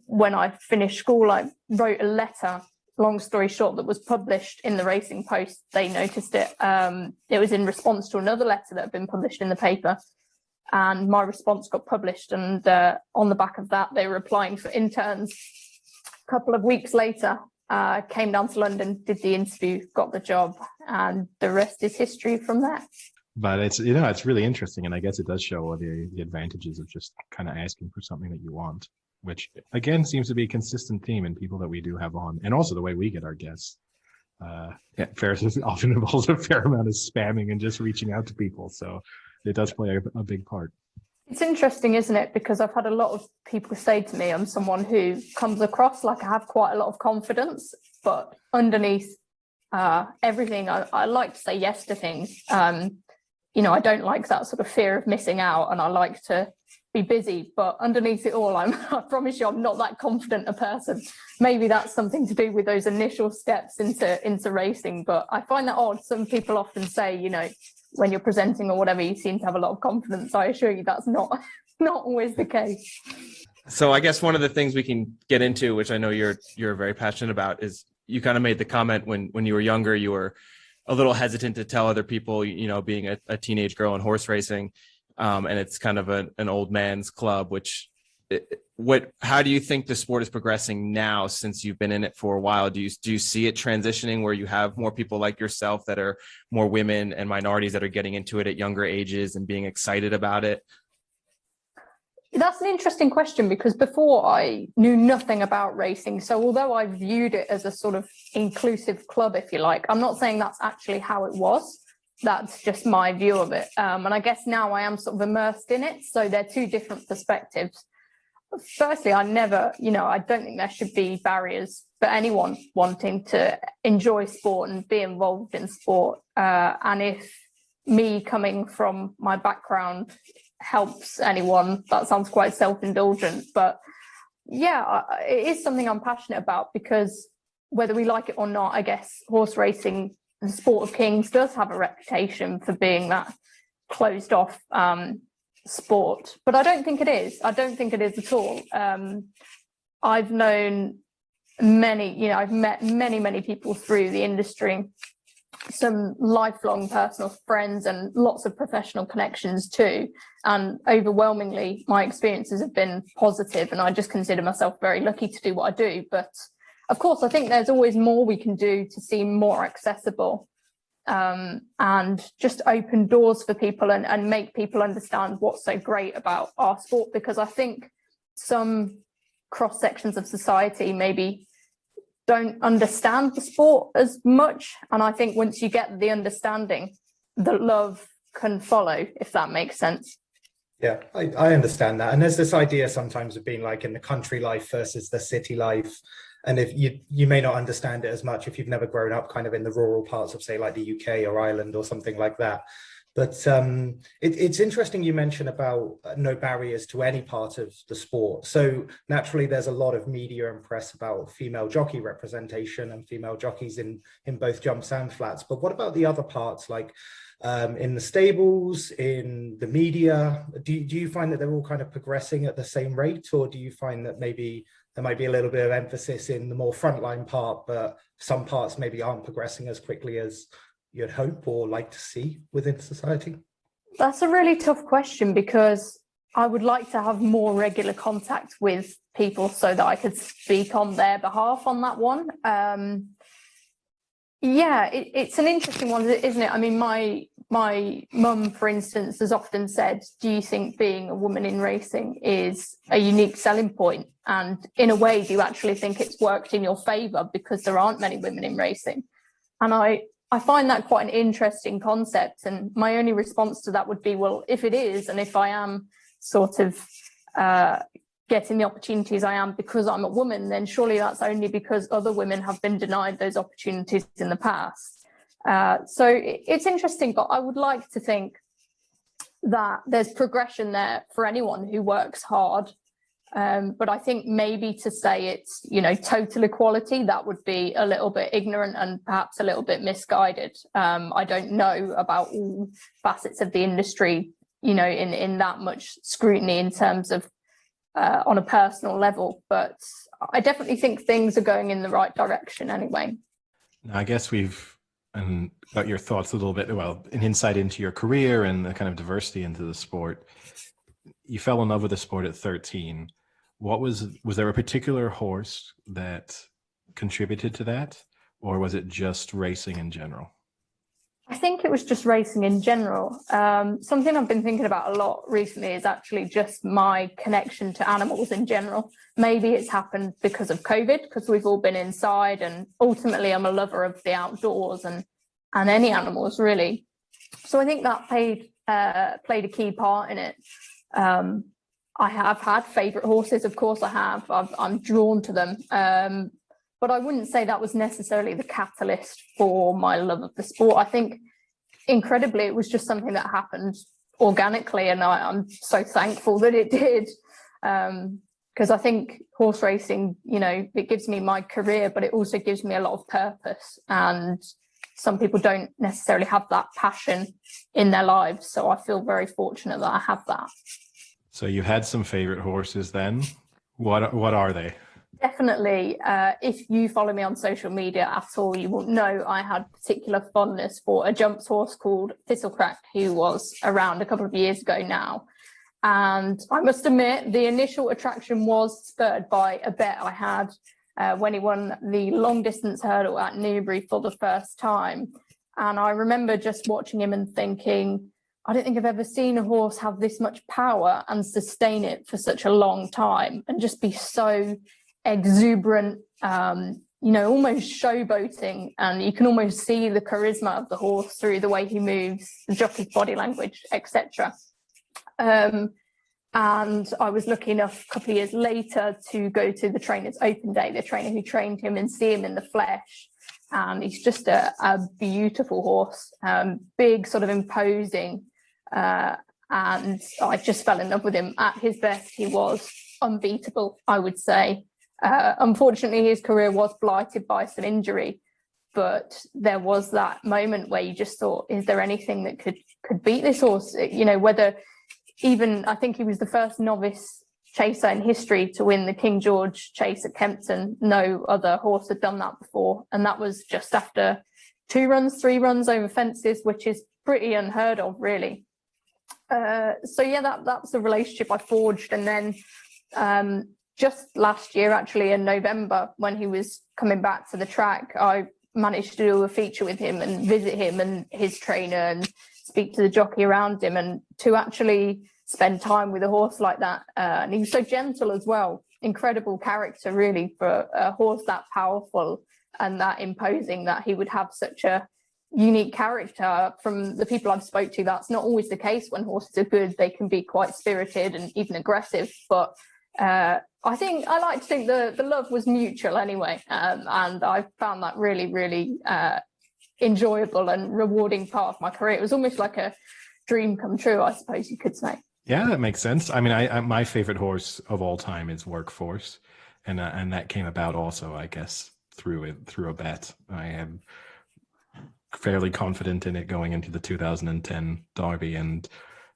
when I finished school, I wrote a letter, long story short, that was published in the Racing Post. They noticed it. It was in response to another letter that had been published in the paper, and my response got published, and on the back of that, they were applying for interns. A couple of weeks later, came down to London, did the interview, got the job, and the rest is history from there. But it's really interesting, and I guess it does show the advantages of just kind of asking for something that you want, which again seems to be a consistent theme in people that we do have on, and also the way we get our guests. Ferris often involves a fair amount of spamming and just reaching out to people, so it does play a big part. It's interesting, isn't it? Because I've had a lot of people say to me, I'm someone who comes across like I have quite a lot of confidence, but underneath everything, I like to say yes to things. I don't like that sort of fear of missing out, and I like to be busy, but underneath it all, I promise you, I'm not that confident a person. Maybe that's something to do with those initial steps into racing, but I find that odd. Some people often say, when you're presenting or whatever, you seem to have a lot of confidence. I assure you that's not always the case. So I guess one of the things we can get into, which I know you're very passionate about, is you kind of made the comment when you were younger, you were a little hesitant to tell other people, being a teenage girl in horse racing, and it's kind of an old man's club. How do you think the sport is progressing now since you've been in it for a while? Do you see it transitioning where you have more people like yourself that are more women and minorities that are getting into it at younger ages and being excited about it? That's an interesting question, because before I knew nothing about racing. So although I viewed it as a sort of inclusive club, if you like, I'm not saying that's actually how it was. That's just my view of it. And I guess now I am sort of immersed in it. So they're two different perspectives. Firstly, I don't think there should be barriers for anyone wanting to enjoy sport and be involved in sport. And if me coming from my background helps anyone, that sounds quite self-indulgent, but yeah, it is something I'm passionate about, because whether we like it or not, I guess horse racing, the sport of kings, does have a reputation for being that closed off sport, but I don't think it is. I don't think it is at all. I've known I've met many people through the industry, some lifelong personal friends and lots of professional connections too. And overwhelmingly, my experiences have been positive, and I just consider myself very lucky to do what I do. But of course, I think there's always more we can do to seem more accessible, and just open doors for people and make people understand what's so great about our sport. Because I think some cross sections of society maybe don't understand the sport as much, and I think once you get the understanding, the love can follow, if that makes sense. Yeah, I understand that. And there's this idea sometimes of being like in the country life versus the city life. And if you may not understand it as much if you've never grown up kind of in the rural parts of, say, like the UK or Ireland or something like that. But it's interesting you mentioned about no barriers to any part of the sport. So naturally, there's a lot of media and press about female jockey representation and female jockeys in both jumps and flats. But what about the other parts, like in the stables, in the media? Do you find that they're all kind of progressing at the same rate, or do you find that maybe there might be a little bit of emphasis in the more frontline part, but some parts maybe aren't progressing as quickly as you'd hope or like to see within society? That's a really tough question, because I would like to have more regular contact with people so that I could speak on their behalf on that one. It's an interesting one, isn't it? I mean, my mum, for instance, has often said, do you think being a woman in racing is a unique selling point? And in a way, do you actually think it's worked in your favour because there aren't many women in racing? And I find that quite an interesting concept. And my only response to that would be, well, if it is, and if I am sort of getting the opportunities I am because I'm a woman, then surely that's only because other women have been denied those opportunities in the past. So it's interesting, but I would like to think that there's progression there for anyone who works hard. But I think maybe to say it's, total equality, that would be a little bit ignorant and perhaps a little bit misguided. I don't know about all facets of the industry, in that much scrutiny in terms of on a personal level, but I definitely think things are going in the right direction anyway. Now, I guess we've got your thoughts a little bit, an insight into your career and the kind of diversity into the sport. You fell in love with the sport at 13. Was there a particular horse that contributed to that, or was it just racing in general? I think it was just racing in general. Something I've been thinking about a lot recently is actually just my connection to animals in general. Maybe it's happened because of COVID, because we've all been inside, and ultimately I'm a lover of the outdoors and any animals, really. So I think that played a key part in it. I have had favourite horses, of course I have. I'm drawn to them. But I wouldn't say that was necessarily the catalyst for my love of the sport. I think, incredibly, it was just something that happened organically, and I'm so thankful that it did. Because I think horse racing, it gives me my career, but it also gives me a lot of purpose. And some people don't necessarily have that passion in their lives. So I feel very fortunate that I have that. So you had some favorite horses then. What are they? Definitely. If you follow me on social media at all, you will know I had particular fondness for a jumps horse called Thistlecrack, who was around a couple of years ago now. And I must admit, the initial attraction was spurred by a bet I had when he won the long distance hurdle at Newbury for the first time. And I remember just watching him and thinking, I don't think I've ever seen a horse have this much power and sustain it for such a long time and just be so exuberant, almost showboating. And you can almost see the charisma of the horse through the way he moves, the jockey's body language, etc. And I was lucky enough a couple of years later to go to the trainer's open day, the trainer who trained him, and see him in the flesh. And he's just a beautiful horse, big, sort of imposing. And I just fell in love with him. At his best, he was unbeatable, I would say. Unfortunately, his career was blighted by some injury, but there was that moment where you just thought, is there anything that could beat this horse? Whether even, I think he was the first novice chaser in history to win the King George Chase at Kempton. No other horse had done that before, and that was just after 3 runs over fences, which is pretty unheard of, really. So yeah, that's the relationship I forged. And then just last year, actually in November, when he was coming back to the track, I managed to do a feature with him and visit him and his trainer and speak to the jockey around him, and to actually spend time with a horse like that. And he was so gentle as well. Incredible character, really, for a horse that powerful and that imposing, that he would have such a unique character. From the people I've spoke to, that's not always the case. When horses are good, they can be quite spirited and even aggressive. But I like to think the love was mutual anyway. And I found that really, really enjoyable and rewarding part of my career. It was almost like a dream come true, I suppose you could say. Yeah, that makes sense. I mean, I my favorite horse of all time is Workforce, and that came about also, I guess, through a bet. I am fairly confident in it going into the 2010 Derby, and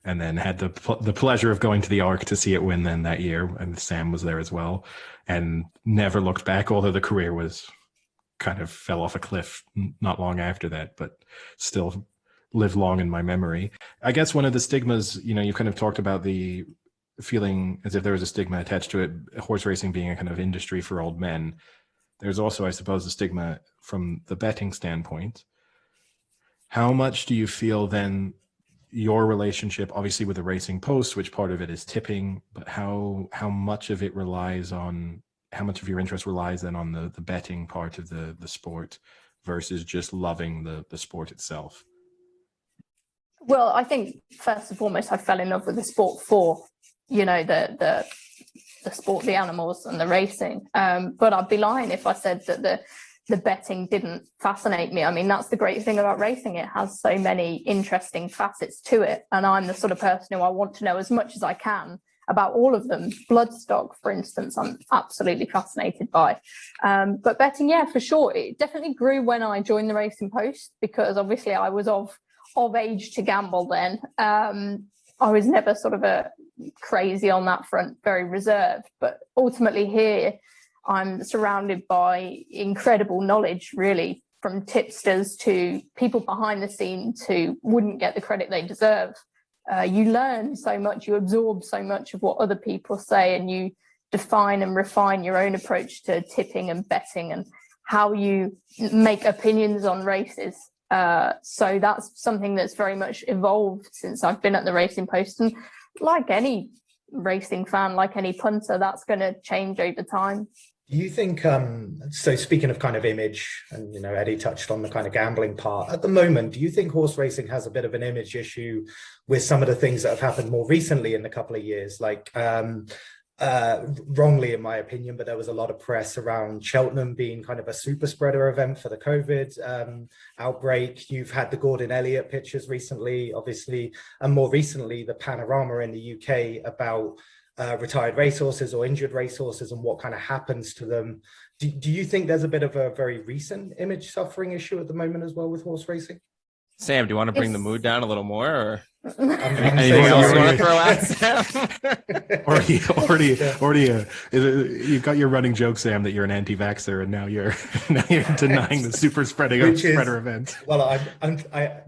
then had the pleasure of going to the Arc to see it win then that year, and Sam was there as well, and never looked back. Although the career was kind of fell off a cliff not long after that, but still live long in my memory. I guess one of the stigmas, you kind of talked about the feeling as if there was a stigma attached to it, horse racing being a kind of industry for old men. There's also, I suppose, a stigma from the betting standpoint. How much do you feel then your relationship, obviously with the Racing Post, which part of it is tipping, but how much of it relies on, how much of your interest relies then on the betting part of the sport versus just loving the sport itself? Well, I think first and foremost, I fell in love with the sport for, the sport, the animals and the racing. But I'd be lying if I said that the betting didn't fascinate me. I mean, that's the great thing about racing. It has so many interesting facets to it. And I'm the sort of person who I want to know as much as I can about all of them. Bloodstock, for instance, I'm absolutely fascinated by. But betting, yeah, for sure. It definitely grew when I joined the Racing Post, because obviously I was of age to gamble then. I was never sort of a crazy on that front, very reserved. But ultimately here, I'm surrounded by incredible knowledge, really, from tipsters to people behind the scenes who wouldn't get the credit they deserve. You learn so much, you absorb so much of what other people say, and you define and refine your own approach to tipping and betting and how you make opinions on races. So that's something that's very much evolved since I've been at the Racing Post. And like any racing fan, like any punter, that's going to change over time. Do you think, so speaking of kind of image, and, Eddie touched on the kind of gambling part at the moment, do you think horse racing has a bit of an image issue with some of the things that have happened more recently in the couple of years? Like, wrongly, in my opinion, but there was a lot of press around Cheltenham being kind of a super spreader event for the COVID outbreak. You've had the Gordon Elliott pictures recently, obviously, and more recently, the panorama in the UK about retired racehorses or injured racehorses and what kind of happens to them. Do you think there's a bit of a very recent image suffering issue at the moment as well with horse racing? Sam, do you want to bring the mood down a little more, or anything else you want to throw out, Sam? or you've got your running joke, Sam, that you're an anti-vaxxer, and now you're denying the super spreader event. Well,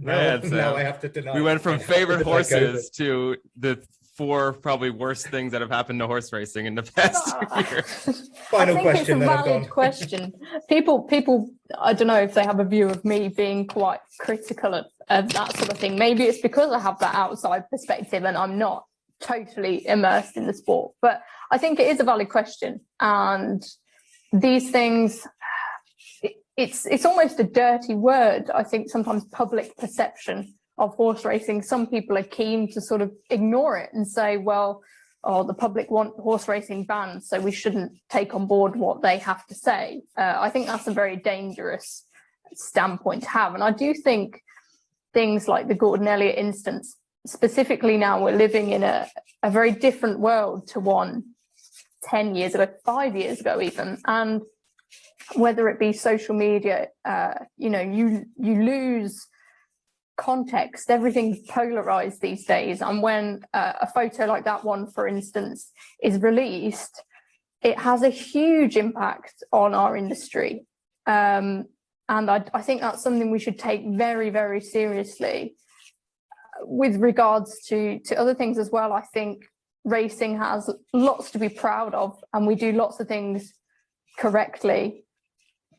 now I have to deny. We went from favorite horses to the 4 probably worst things that have happened to horse racing in the past 2 years. Final I think question. It's a valid question. People, I don't know if they have a view of me being quite critical of that sort of thing. Maybe it's because I have that outside perspective and I'm not totally immersed in the sport. But I think it is a valid question. And these things, it's almost a dirty word. I think sometimes public perception of horse racing, some people are keen to sort of ignore it and say, well, the public want horse racing banned, so we shouldn't take on board what they have to say. I think that's a very dangerous standpoint to have. And I do think things like the Gordon Elliott instance, specifically now we're living in a very different world to one 10 years ago, 5 years ago even. And whether it be social media, you lose context. Everything's polarized these days. And when a photo like that one, for instance, is released, it has a huge impact on our industry. And I think that's something we should take very, very seriously. With regards to other things as well, I think racing has lots to be proud of, and we do lots of things correctly.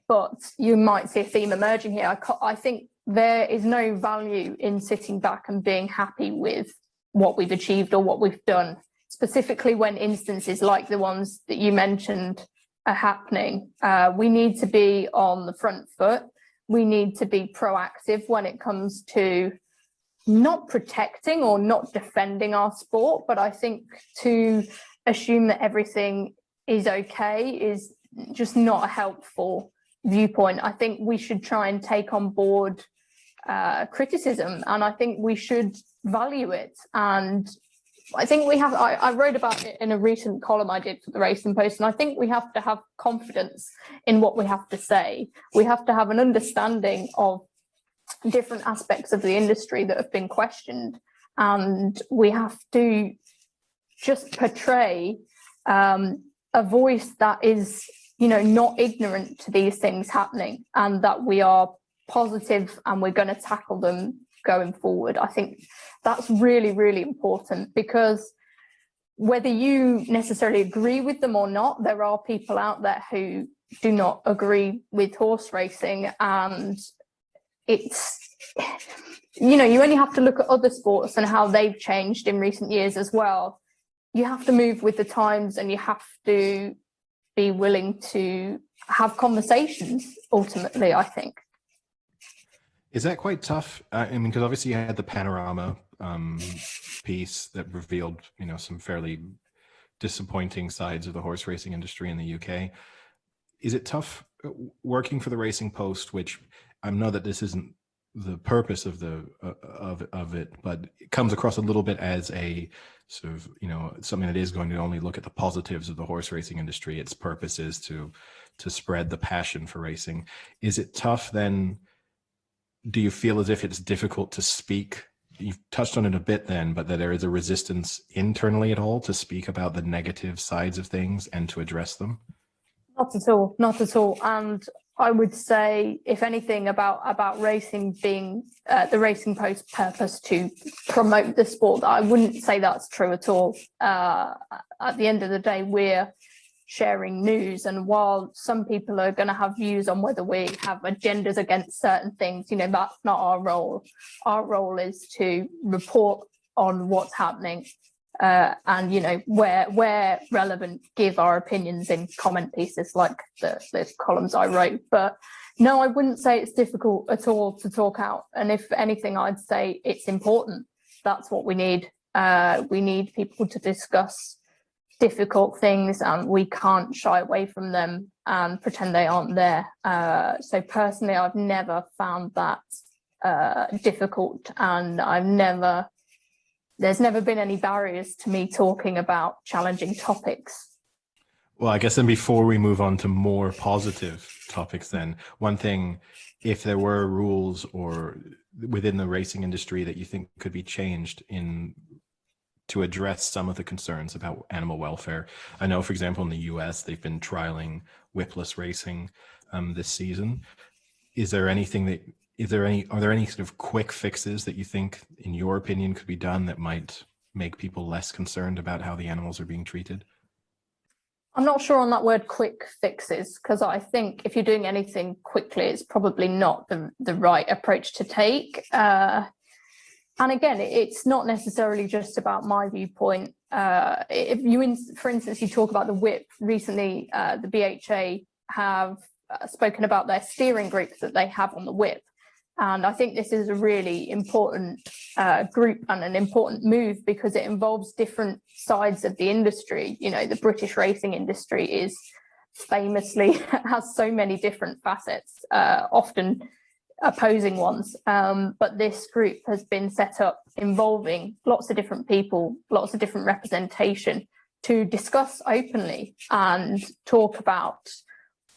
But you might see a theme emerging here. I think there is no value in sitting back and being happy with what we've achieved or what we've done, specifically when instances like the ones that you mentioned are happening. We need to be on the front foot. We need to be proactive when it comes to not protecting or not defending our sport, but I think to assume that everything is okay is just not a helpful viewpoint. I think we should try and take on board criticism, and I think we should value it. And I think we have, I wrote about it in a recent column I did for the Racing Post, and I think we have to have confidence in what we have to say. We have to have an understanding of different aspects of the industry that have been questioned, and we have to just portray a voice that is, you know, not ignorant to these things happening, and that we are positive and we're going to tackle them going forward. I think that's really, really important, because whether you necessarily agree with them or not, there are people out there who do not agree with horse racing, and it's, you know, you only have to look at other sports and how they've changed in recent years as well. You have to move with the times, and you have to be willing to have conversations, ultimately, I think. Is that quite tough? I mean, because obviously you had the Panorama piece that revealed, you know, some fairly disappointing sides of the horse racing industry in the UK. Is it tough working for the Racing Post, which I know that this isn't the purpose of the of it, but it comes across a little bit as a sort of, you know, something that is going to only look at the positives of the horse racing industry. Its purpose is to spread the passion for racing. Is it tough then? Do you feel as if it's difficult to speak? You've touched on it a bit then, but that there is a resistance internally at all to speak about the negative sides of things and to address them? Not at all, not at all. And I would say, if anything, about racing being the Racing Post purpose to promote the sport, I wouldn't say that's true at all. At the end of the day, we're sharing news, and while some people are going to have views on whether we have agendas against certain things, you know, that's not our role. Our role is to report on what's happening, and, you know, where relevant, give our opinions in comment pieces like the columns I wrote. But no, I wouldn't say it's difficult at all to talk out, and if anything, I'd say it's important. That's what we need. We need people to discuss difficult things, and we can't shy away from them and pretend they aren't there. So personally, I've never found that difficult, and there's never been any barriers to me talking about challenging topics. Well, I guess then before we move on to more positive topics, then one thing, if there were rules or within the racing industry that you think could be changed to address some of the concerns about animal welfare. I know, for example, in the US, they've been trialing whipless racing this season. Are there any sort of quick fixes that you think, in your opinion, could be done that might make people less concerned about how the animals are being treated? I'm not sure on that word quick fixes, because I think if you're doing anything quickly, it's probably not the right approach to take. And again, it's not necessarily just about my viewpoint. If you, for instance, you talk about the whip recently, the BHA have spoken about their steering group that they have on the whip. And I think this is a really important group and an important move, because it involves different sides of the industry. You know, the British racing industry is famously has so many different facets, often opposing ones, but this group has been set up involving lots of different people, lots of different representation, to discuss openly and talk about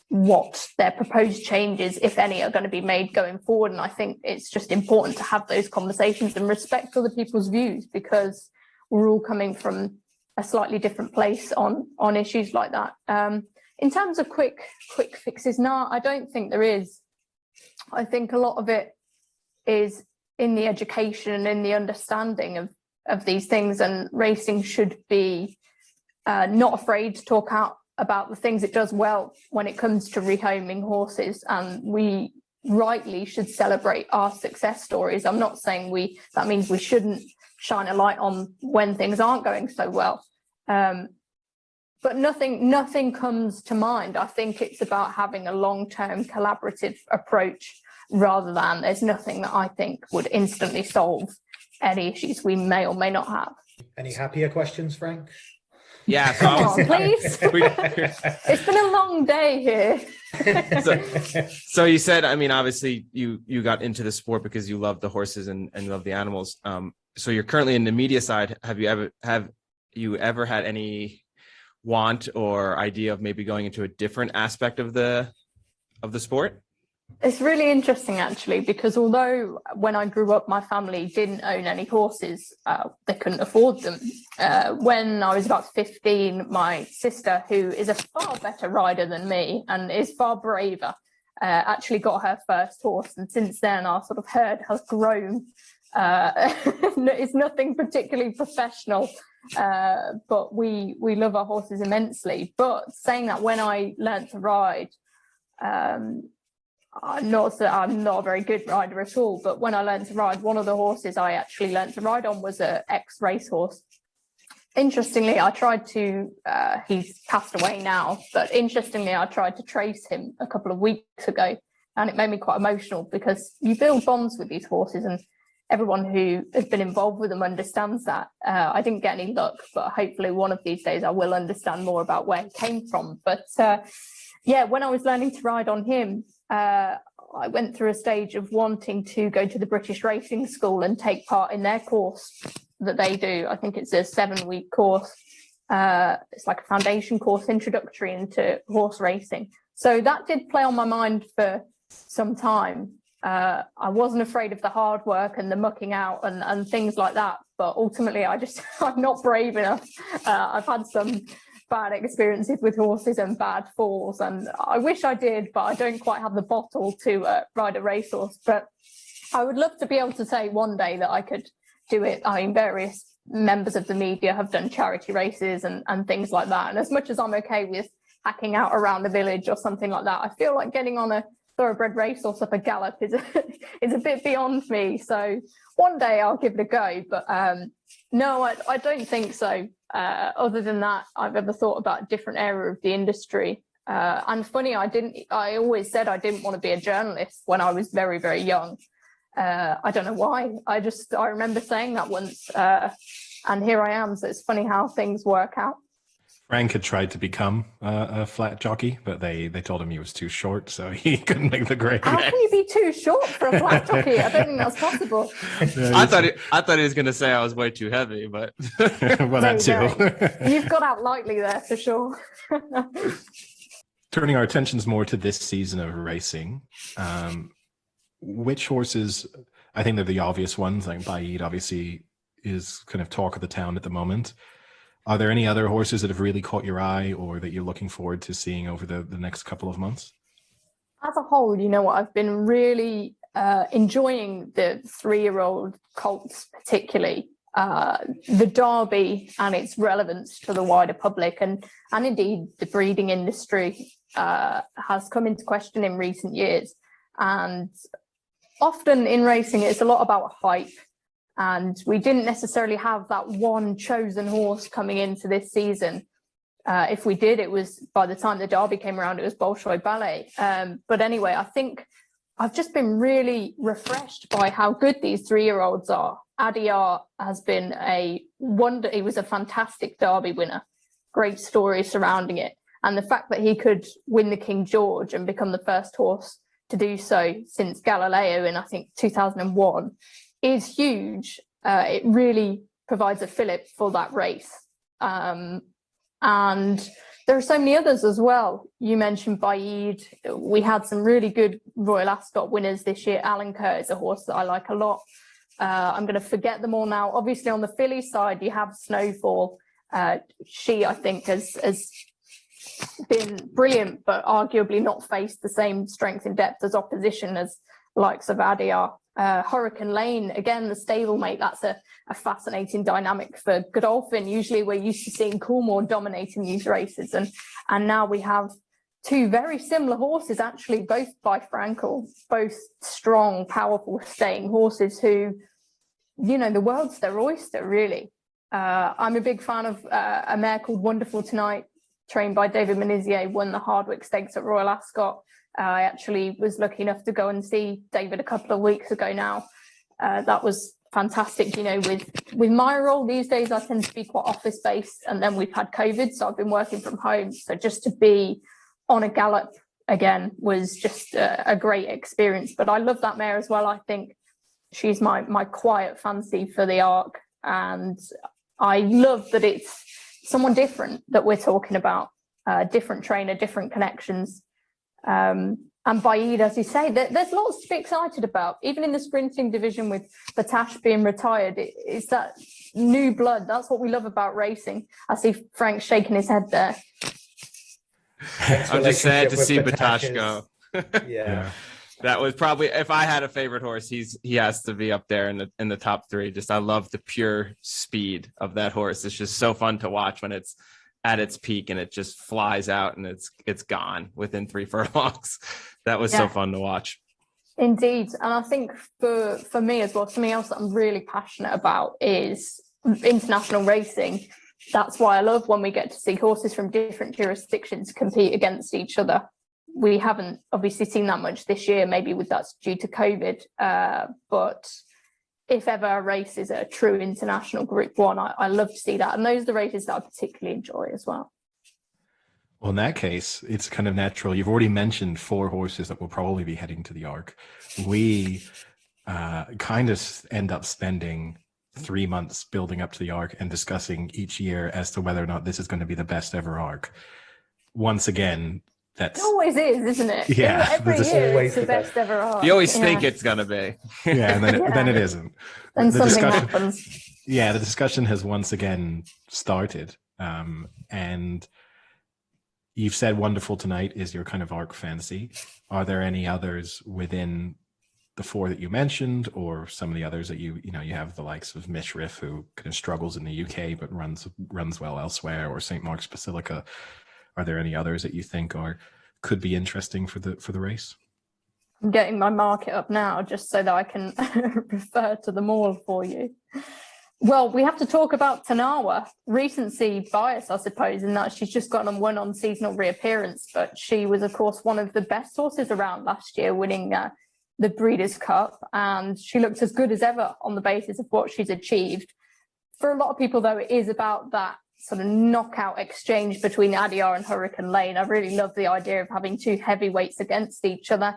what their proposed changes, if any, are going to be made going forward. And I think it's just important to have those conversations and respect other people's views, because we're all coming from a slightly different place on issues like that. In terms of quick fixes, no, I don't think there is. I think a lot of it is in the education and in the understanding of these things, and racing should be not afraid to talk out about the things it does well when it comes to rehoming horses, and we rightly should celebrate our success stories. I'm not saying that means we shouldn't shine a light on when things aren't going so well, but nothing comes to mind. I think it's about having a long-term collaborative approach, rather than there's nothing that I think would instantly solve any issues we may or may not have. Any happier questions, Frank? Yeah, so I was, please. It's been a long day here. so you said, I mean, obviously you got into the sport because you love the horses and you love the animals. So you're currently in the media side. Have you ever had any want or idea of maybe going into a different aspect of the sport? It's really interesting, actually, because although when I grew up, my family didn't own any horses, they couldn't afford them. When I was about 15, my sister, who is a far better rider than me and is far braver, actually got her first horse. And since then, our sort of herd has grown. It's nothing particularly professional, but we love our horses immensely. But saying that, when I learnt to ride, I'm not a very good rider at all, but when I learned to ride, one of the horses I actually learned to ride on was an ex-racehorse. Interestingly, I tried to, he's passed away now, but interestingly, I tried to trace him a couple of weeks ago, and it made me quite emotional, because you build bonds with these horses, and everyone who has been involved with them understands that. I didn't get any luck, but hopefully one of these days I will understand more about where he came from. But yeah, when I was learning to ride on him, I went through a stage of wanting to go to the British Racing School and take part in their course that they do. I think it's a 7-week course. It's like a foundation course, introductory into horse racing. So that did play on my mind for some time. I wasn't afraid of the hard work and the mucking out and things like that, but ultimately I'm not brave enough. I've had some bad experiences with horses and bad falls, and I wish I did, but I don't quite have the bottle to ride a racehorse. But I would love to be able to say one day that I could do it. I mean, various members of the media have done charity races and things like that, and as much as I'm okay with hacking out around the village or something like that, I feel like getting on a thoroughbred racehorse up a gallop is a bit beyond me. So one day I'll give it a go, but no, I don't think so. Other than that, I've ever thought about a different area of the industry. And funny, I always said I didn't want to be a journalist when I was very, very young. I don't know why. I remember saying that once, and here I am. So it's funny how things work out. Frank had tried to become a flat jockey, but they told him he was too short, so he couldn't make the grade. How can you be too short for a flat jockey? I don't think that's possible. I thought he was going to say I was way too heavy, but well, that too. You've got out lightly there for sure. Turning our attentions more to this season of racing, which horses? I think they're the obvious ones. Like Baaeed obviously is kind of talk of the town at the moment. Are there any other horses that have really caught your eye or that you're looking forward to seeing over the next couple of months? As a whole, you know what, I've been really enjoying the 3-year-old colts, particularly the Derby and its relevance to the wider public, and indeed the breeding industry has come into question in recent years. And often in racing, it's a lot about hype. And we didn't necessarily have that one chosen horse coming into this season. If we did, it was, by the time the Derby came around, it was Bolshoi Ballet. But anyway, I think I've just been really refreshed by how good these 3-year-olds are. Adiyar has been a wonder. He was a fantastic Derby winner. Great story surrounding it. And the fact that he could win the King George and become the first horse to do so since Galileo in, I think, 2001 is huge. It really provides a fillip for that race. And There are so many others as well. You mentioned Baid. We had some really good Royal Ascot winners this year. Alan Kerr is a horse that I like a lot. I'm going to forget them all now. Obviously, on the filly side, you have Snowfall. She, I think, has been brilliant, but arguably not faced the same strength and depth as opposition as the likes of Adia. Hurricane Lane, again, the stablemate, that's a fascinating dynamic for Godolphin. Usually we're used to seeing Coolmore dominating these races, and now we have two very similar horses, actually, both by Frankel, both strong, powerful, staying horses who, you know, the world's their oyster, really. I'm a big fan of a mare called Wonderful Tonight, trained by David Menizier, won the Hardwick Stakes at Royal Ascot. I actually was lucky enough to go and see David a couple of weeks ago now. That was fantastic. You know, with my role these days, I tend to be quite office-based, and then we've had COVID, so I've been working from home. So just to be on a gallop again was just a great experience. But I love that mare as well. I think she's my quiet fancy for the Arc, and I love that it's someone different that we're talking about, different trainer, different connections. And Baid, as you say, there's lots to be excited about. Even in the sprinting division with Batash being retired, it's that new blood. That's what we love about racing. I see Frank shaking his head there. I'm just sad to see Batash go. Yeah. That was probably, if I had a favorite horse, he has to be up there in the top three. Just, I love the pure speed of that horse. It's just so fun to watch when it's at its peak and it just flies out and it's gone within 3 furlongs. That was so fun to watch. Indeed. And I think for me as well, something else that I'm really passionate about is international racing. That's why I love when we get to see horses from different jurisdictions compete against each other. We haven't obviously seen that much this year, maybe that's due to COVID, but if ever a race is a true international Group 1, I love to see that. And those are the races that I particularly enjoy as well. Well, in that case, it's kind of natural. You've already mentioned 4 horses that will probably be heading to the Arc. We kind of end up spending 3 months building up to the Arc and discussing each year as to whether or not this is going to be the best ever Arc. Once again, it always is, isn't it? Yeah, every year it's the best ever Arc. You always think it's going to be. Yeah, and then it isn't. And something happens. Yeah, the discussion has once again started. And you've said Wonderful Tonight is your kind of Arc fancy. Are there any others within the 4 that you mentioned, or some of the others that you have the likes of Mishriff, who kind of struggles in the UK but runs well elsewhere, or St. Mark's Basilica? Are there any others that you think could be interesting for the race? I'm getting my market up now just so that I can refer to them all for you. Well, we have to talk about Tanawa. Recency bias, I suppose, in that she's just gotten one on seasonal reappearance, but she was, of course, one of the best horses around last year, winning the Breeders' Cup, and she looks as good as ever on the basis of what she's achieved. For a lot of people, though, it is about that sort of knockout exchange between Adia and Hurricane Lane. I really love the idea of having 2 heavyweights against each other.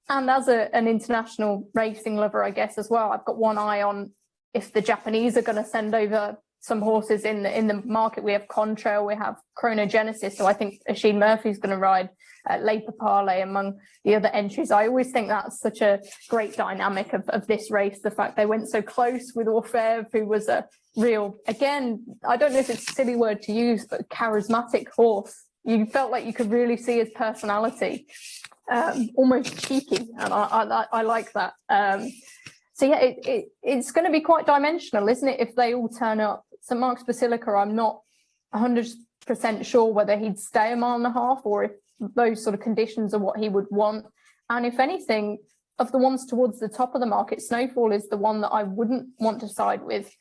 And as an international racing lover, I guess, as well, I've got one eye on if the Japanese are going to send over some horses in the market. We have Contrail, we have Chronogenesis, so I think Asheen Murphy's going to ride Le Papale among the other entries. I always think that's such a great dynamic of this race, the fact they went so close with Orfèvre, who was a real, again, I don't know if it's a silly word to use, but charismatic horse. You felt like you could really see his personality, almost cheeky, and I like that. So yeah, it's going to be quite dimensional, isn't it, if they all turn up? St. Mark's Basilica, I'm not 100% sure whether he'd stay 1.5 miles or if those sort of conditions are what he would want. And if anything, of the ones towards the top of the market, Snowfall is the one that I wouldn't want to side with.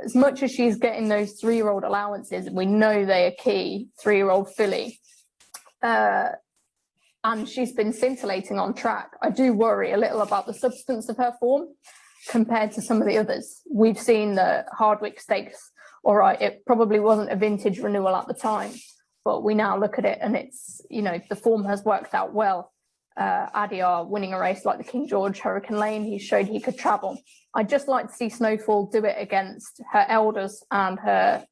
As much as she's getting those 3-year-old allowances, we know they are key, 3-year-old filly, and she's been scintillating on track, I do worry a little about the substance of her form compared to some of the others. We've seen the Hardwick Stakes, all right, it probably wasn't a vintage renewal at the time, but we now look at it and it's, the form has worked out well. Adia winning a race like the King George, Hurricane Lane, he showed he could travel. I'd just like to see Snowfall do it against her elders and her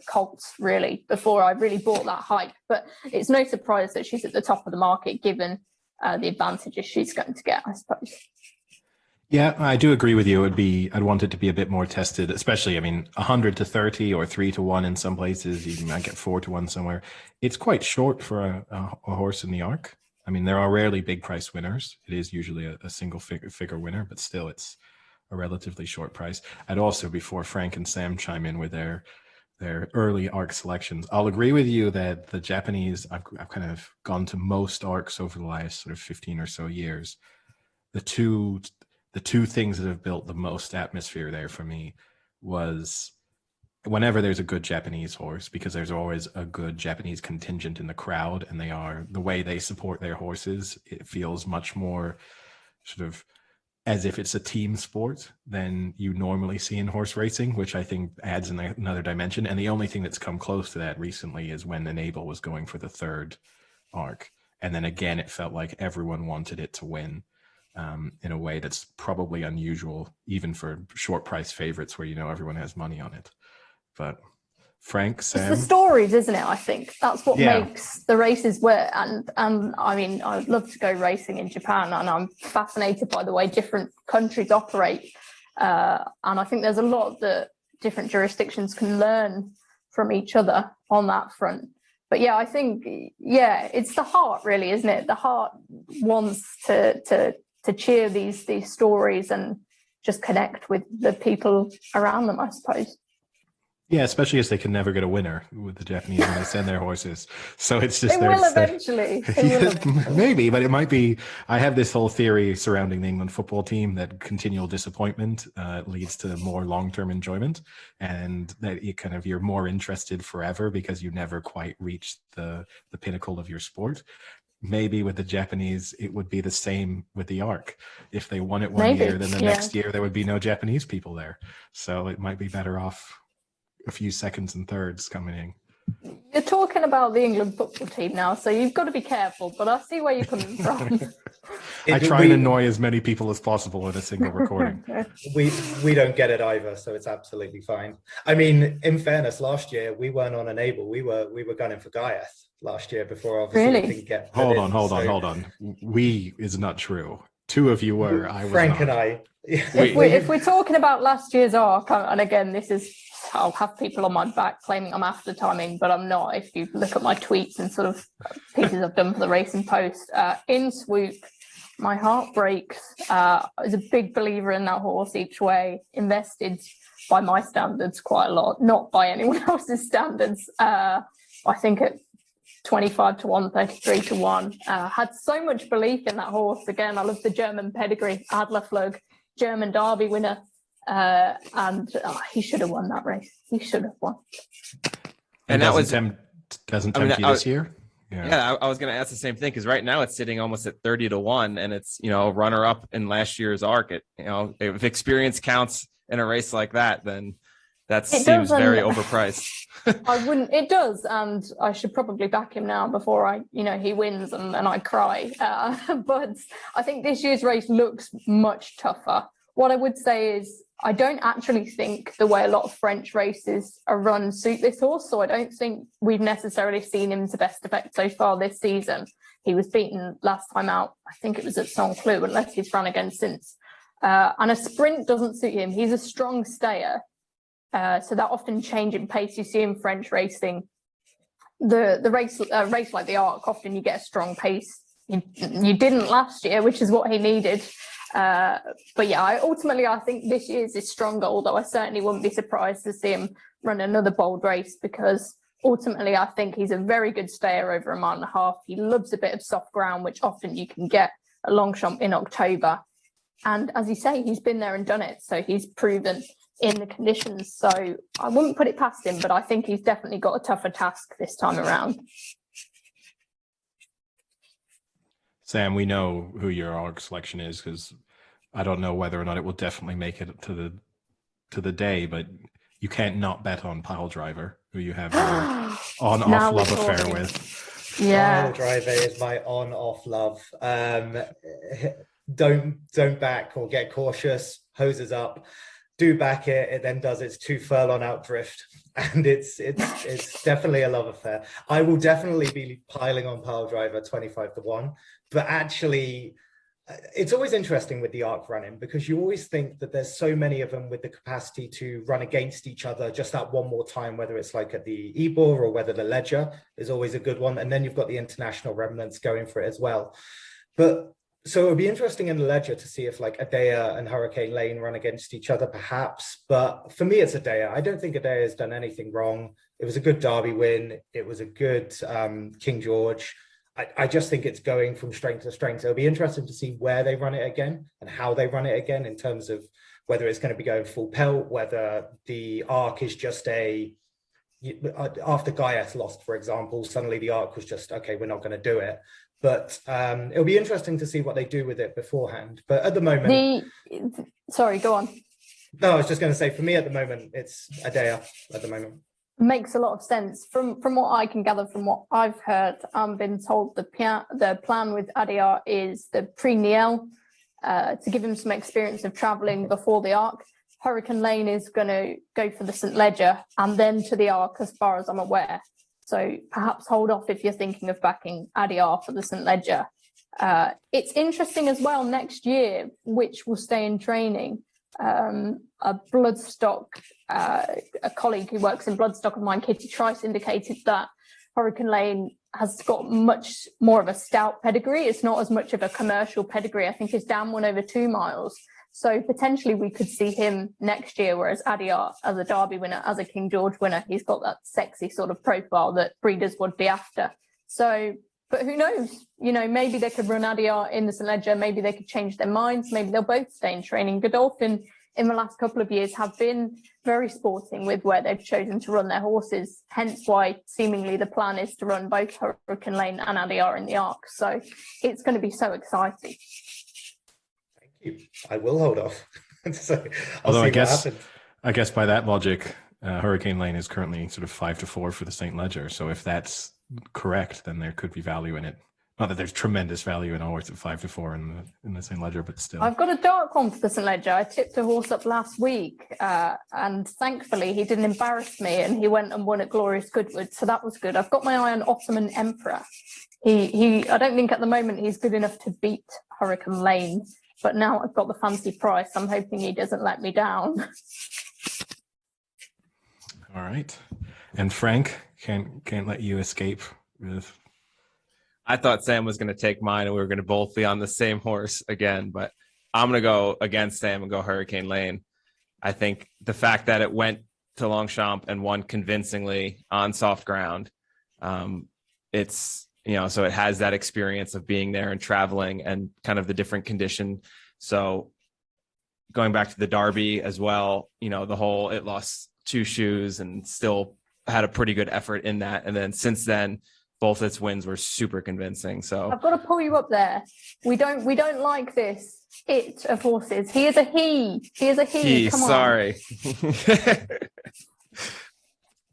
colts really before I really bought that hype. But it's no surprise that she's at the top of the market given the advantages she's going to get, I suppose. Yeah, I do agree with you. I'd want it to be a bit more tested, especially, 100-30 or 3-1 in some places. You might get 4-1 somewhere. It's quite short for a horse in the Arc. There are rarely big price winners. It is usually a single figure winner, but still it's a relatively short price. And also, before Frank and Sam chime in with their early Arc selections, I'll agree with you that the Japanese, I've kind of gone to most Arcs over the last sort of 15 or so years. The two things that have built the most atmosphere there for me was whenever there's a good Japanese horse, because there's always a good Japanese contingent in the crowd, and the way they support their horses, it feels much more sort of as if it's a team sport than you normally see in horse racing, which I think adds another dimension. And the only thing that's come close to that recently is when Enable was going for the third Arc. And then again, it felt like everyone wanted it to win. In a way that's probably unusual, even for short price favorites where everyone has money on it. But Frank, Sam, it's the stories, isn't it? I think that's what makes the races work. And I'd love to go racing in Japan, and I'm fascinated by the way different countries operate. And I think there's a lot that different jurisdictions can learn from each other on that front. But I think it's the heart, really, isn't it? The heart wants to cheer these stories and just connect with the people around them, I suppose. Yeah, especially as they can never get a winner with the Japanese when they send their horses. So it's just they will eventually. Maybe, but it might be. I have this whole theory surrounding the England football team that continual disappointment leads to more long-term enjoyment, and that you're more interested forever because you never quite reach the pinnacle of your sport. Maybe with the Japanese, it would be the same with the Arc. If they won it one year, then the next year there would be no Japanese people there. So it might be better off a few seconds and thirds coming in. You're talking about the England football team now, so you've got to be careful, but I see where you're coming from. I try and annoy as many people as possible in a single recording. We don't get it either, so it's absolutely fine. In fairness, last year we weren't on Enable. We were gunning for Gaiath last year before obviously it didn't get hold on. We is not true. Two of you were. I was Frank not. and I. If we're talking about last year's Arc, and again, I'll have people on my back claiming I'm after timing, but I'm not. If you look at my tweets and sort of pieces I've done for the Racing Post, in Swoop, my heart breaks. I was a big believer in that horse each way, invested by my standards quite a lot, not by anyone else's standards. I think at 25-1, 33-1. Had so much belief in that horse. Again, I love the German pedigree. Adlerflug, German Derby winner. And he should have won that race. He should have won. And that doesn't tempt you this year? Yeah, I was going to ask the same thing, because right now it's sitting almost at 30-1, and it's runner up in last year's Arc. If experience counts in a race like that, then that seems very overpriced. It does, and I should probably back him now before he wins and I cry. But I think this year's race looks much tougher. What I would say is I don't actually think the way a lot of French races are run suit this horse, so I don't think we've necessarily seen him to best effect so far this season. He was beaten last time out, I think it was at Saint-Cloud, unless he's run again since. And a sprint doesn't suit him. He's a strong stayer. So that often change in pace you see in French racing. The race like the Arc, often you get a strong pace. You didn't last year, which is what he needed. But ultimately I think this year's is stronger, although I certainly wouldn't be surprised to see him run another bold race, because ultimately I think he's a very good stayer over a mile and a half. He loves a bit of soft ground, which often you can get at Longchamp in October. And as you say, he's been there and done it. So he's proven in the conditions. So I wouldn't put it past him, but I think he's definitely got a tougher task this time around. Sam, we know who your Arc selection is, because I don't know whether or not it will definitely make it to the day, but you can't not bet on Pile Driver, who you have your on-off love affair with. Yeah, Pile Driver is my on-off love. Don't back or get cautious. Hoses up. do back it. It then does its 2 furlong outdrift, and it's definitely a love affair. I will definitely be piling on Pile Driver 25-1, but actually, it's always interesting with the arc running because you always think that there's so many of them with the capacity to run against each other just that one more time, whether it's like at the Ebor or whether the Ledger is always a good one. And then you've got the international remnants going for it as well. But so it'll be interesting in the Ledger to see if like Adea and Hurricane Lane run against each other, perhaps. But for me, it's Adea. I don't think Adea has done anything wrong. It was a good Derby win. It was a good King George. I just think it's going from strength to strength. So it'll be interesting to see where they run it again and how they run it again in terms of whether it's going to be going full pelt, whether the arc is just after Gaius lost, for example, suddenly the arc was just, okay, we're not going to do it. But it'll be interesting to see what they do with it beforehand. But at the moment... Sorry, go on. No, I was just going to say, for me at the moment, it's Adea at the moment. Makes a lot of sense. From what I can gather, from what I've heard, I've been told the plan with Adea is the pre-Niel to give him some experience of travelling before the arc. Hurricane Lane is going to go for the St. Ledger and then to the arc, as far as I'm aware. So perhaps hold off if you're thinking of backing Adea for the St. Ledger. It's interesting as well next year, which will stay in training. A Bloodstock, a colleague who works in Bloodstock of mine, Kitty Trice, indicated that Hurricane Lane has got much more of a stout pedigree. It's not as much of a commercial pedigree. I think his dam won over 2 miles. So potentially we could see him next year, whereas Adea, as a Derby winner, as a King George winner, he's got that sexy sort of profile that breeders would be after. So, but who knows? You know, maybe they could run Adea in the St. Ledger. Maybe they could change their minds. Maybe they'll both stay in training. Godolphin, in the last couple of years, have been very sporting with where they've chosen to run their horses. Hence why seemingly the plan is to run both Hurricane Lane and Adea in the arc. So it's going to be so exciting. Thank you. I will hold off. So although I guess by that logic, Hurricane Lane is currently sort of 5-4 for the St. Ledger. So if that's correct, then there could be value in it. Not that there's tremendous value in a horse at 5-4 in the St. Ledger, but still. I've got a dark one for the St. Ledger. I tipped a horse up last week, and thankfully he didn't embarrass me, and he went and won at Glorious Goodwood, so that was good. I've got my eye on Ottoman Emperor. I don't think at the moment he's good enough to beat Hurricane Lane, but now I've got the fancy price. I'm hoping he doesn't let me down. All right, and Frank can't let you escape with. I thought Sam was going to take mine and we were going to both be on the same horse again, but I'm going to go against Sam and go Hurricane Lane. I think the fact that it went to Longchamp and won convincingly on soft ground, it's, you know, so it has that experience of being there and traveling and kind of the different condition. So going back to the Derby as well, you know, it lost 2 shoes and still had a pretty good effort in that. And then since then, both its wins were super convincing. So I've got to pull you up there. We don't like this of horses. He is a he. He is a he. Come on. Sorry.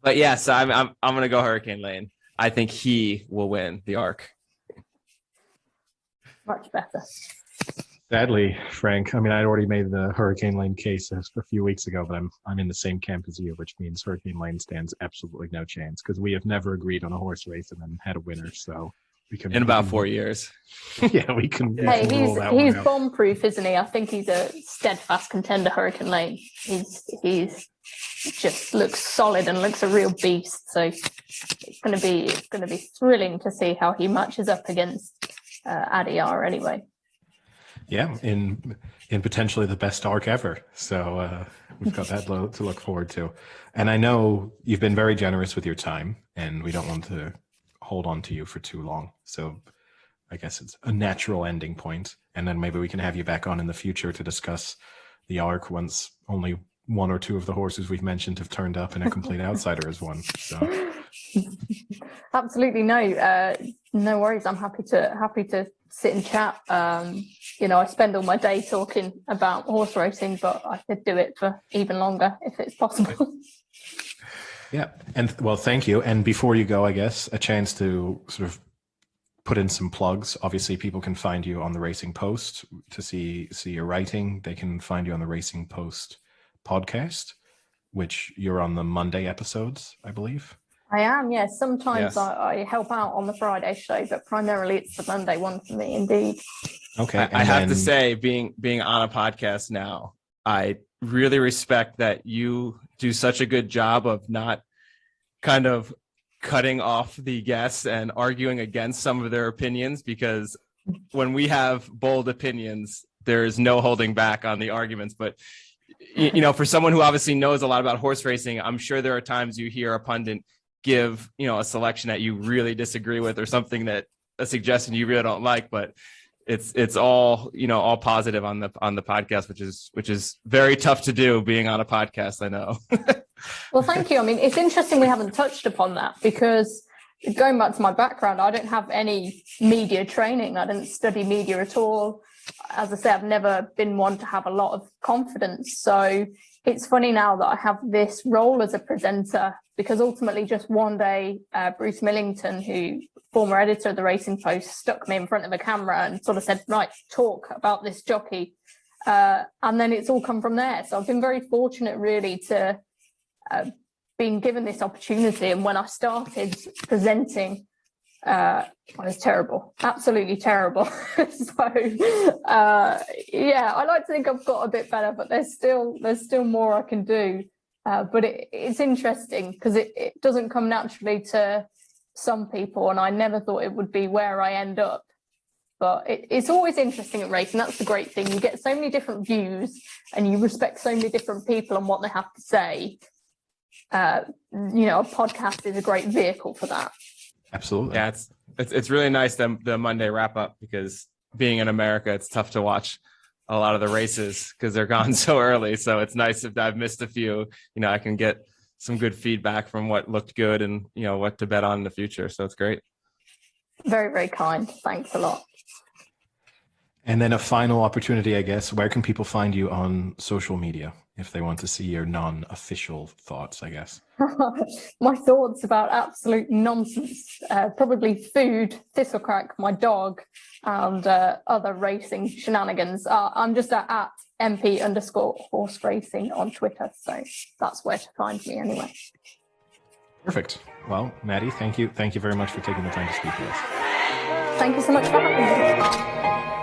But yes, I'm going to go Hurricane Lane. I think he will win the arc. Much better. Sadly, Frank, I mean, I'd already made the Hurricane Lane case a few weeks ago, but I'm in the same camp as you, which means Hurricane Lane stands absolutely no chance because we have never agreed on a horse race and then had a winner. So we can in about 4 years. Yeah, we can. Hey, he's bomb-proof, isn't he? I think he's a steadfast contender. Hurricane Lane. He's just looks solid and looks a real beast. So it's going to be thrilling to see how he matches up against Adea anyway. Yeah, in potentially the best arc ever. So we've got that to look forward to. And I know you've been very generous with your time, and we don't want to hold on to you for too long. So I guess it's a natural ending point. And then maybe we can have you back on in the future to discuss the arc once only 1 or 2 of the horses we've mentioned have turned up and a complete outsider has won. So absolutely no worries. I'm happy to sit and chat. You know, I spend all my day talking about horse racing, but I could do it for even longer if it's possible. Yeah. And well, thank you. And before you go, I guess a chance to sort of put in some plugs. Obviously, people can find you on the Racing Post to see your writing. They can find you on the Racing Post podcast, which you're on the Monday episodes, I believe. I am, yes. Sometimes Yes. I help out on the Friday show, but primarily it's the Monday one for me, indeed. Okay. I have to say, being on a podcast now, I really respect that you do such a good job of not kind of cutting off the guests and arguing against some of their opinions, because when we have bold opinions, there's no holding back on the arguments. But you know, for someone who obviously knows a lot about horse racing, I'm sure there are times you hear a pundit give, you know, a selection that you really disagree with, or something that a suggestion you really don't like, but it's all, you know, all positive on the podcast, which is very tough to do, being on a podcast, I know. Well, thank you. I mean, it's interesting we haven't touched upon that, because going back to my background, I don't have any media training. I didn't study media at all. As I say, I've never been one to have a lot of confidence. So it's funny now that I have this role as a presenter, because ultimately just one day, Bruce Millington, who former editor of the Racing Post, stuck me in front of a camera and sort of said, right, talk about this jockey. And then it's all come from there. So I've been very fortunate really to being given this opportunity. And when I started presenting, it was terrible, absolutely terrible. So yeah, I like to think I've got a bit better, but there's still more I can do. But it's interesting because it doesn't come naturally to some people, and I never thought it would be where I end up. But it's always interesting at racing. That's the great thing. You get so many different views, and you respect so many different people and what they have to say. You know, a podcast is a great vehicle for that. Absolutely. Yeah, it's really nice, the Monday wrap up, because being in America, it's tough to watch a lot of the races because they're gone so early. So it's nice if I've missed a few, you know, I can get some good feedback from what looked good and, you know, what to bet on in the future. So it's great. Very, very kind. Thanks a lot. And then a final opportunity, I guess. Where can people find you on social media if they want to see your non-official thoughts, I guess? My thoughts about absolute nonsense, probably food, thistlecrack, my dog, and other racing shenanigans. I'm just at MP_horse racing on Twitter. So that's where to find me anyway. Perfect. Well, Maddy, thank you. Thank you very much for taking the time to speak with us. Thank you so much for having me.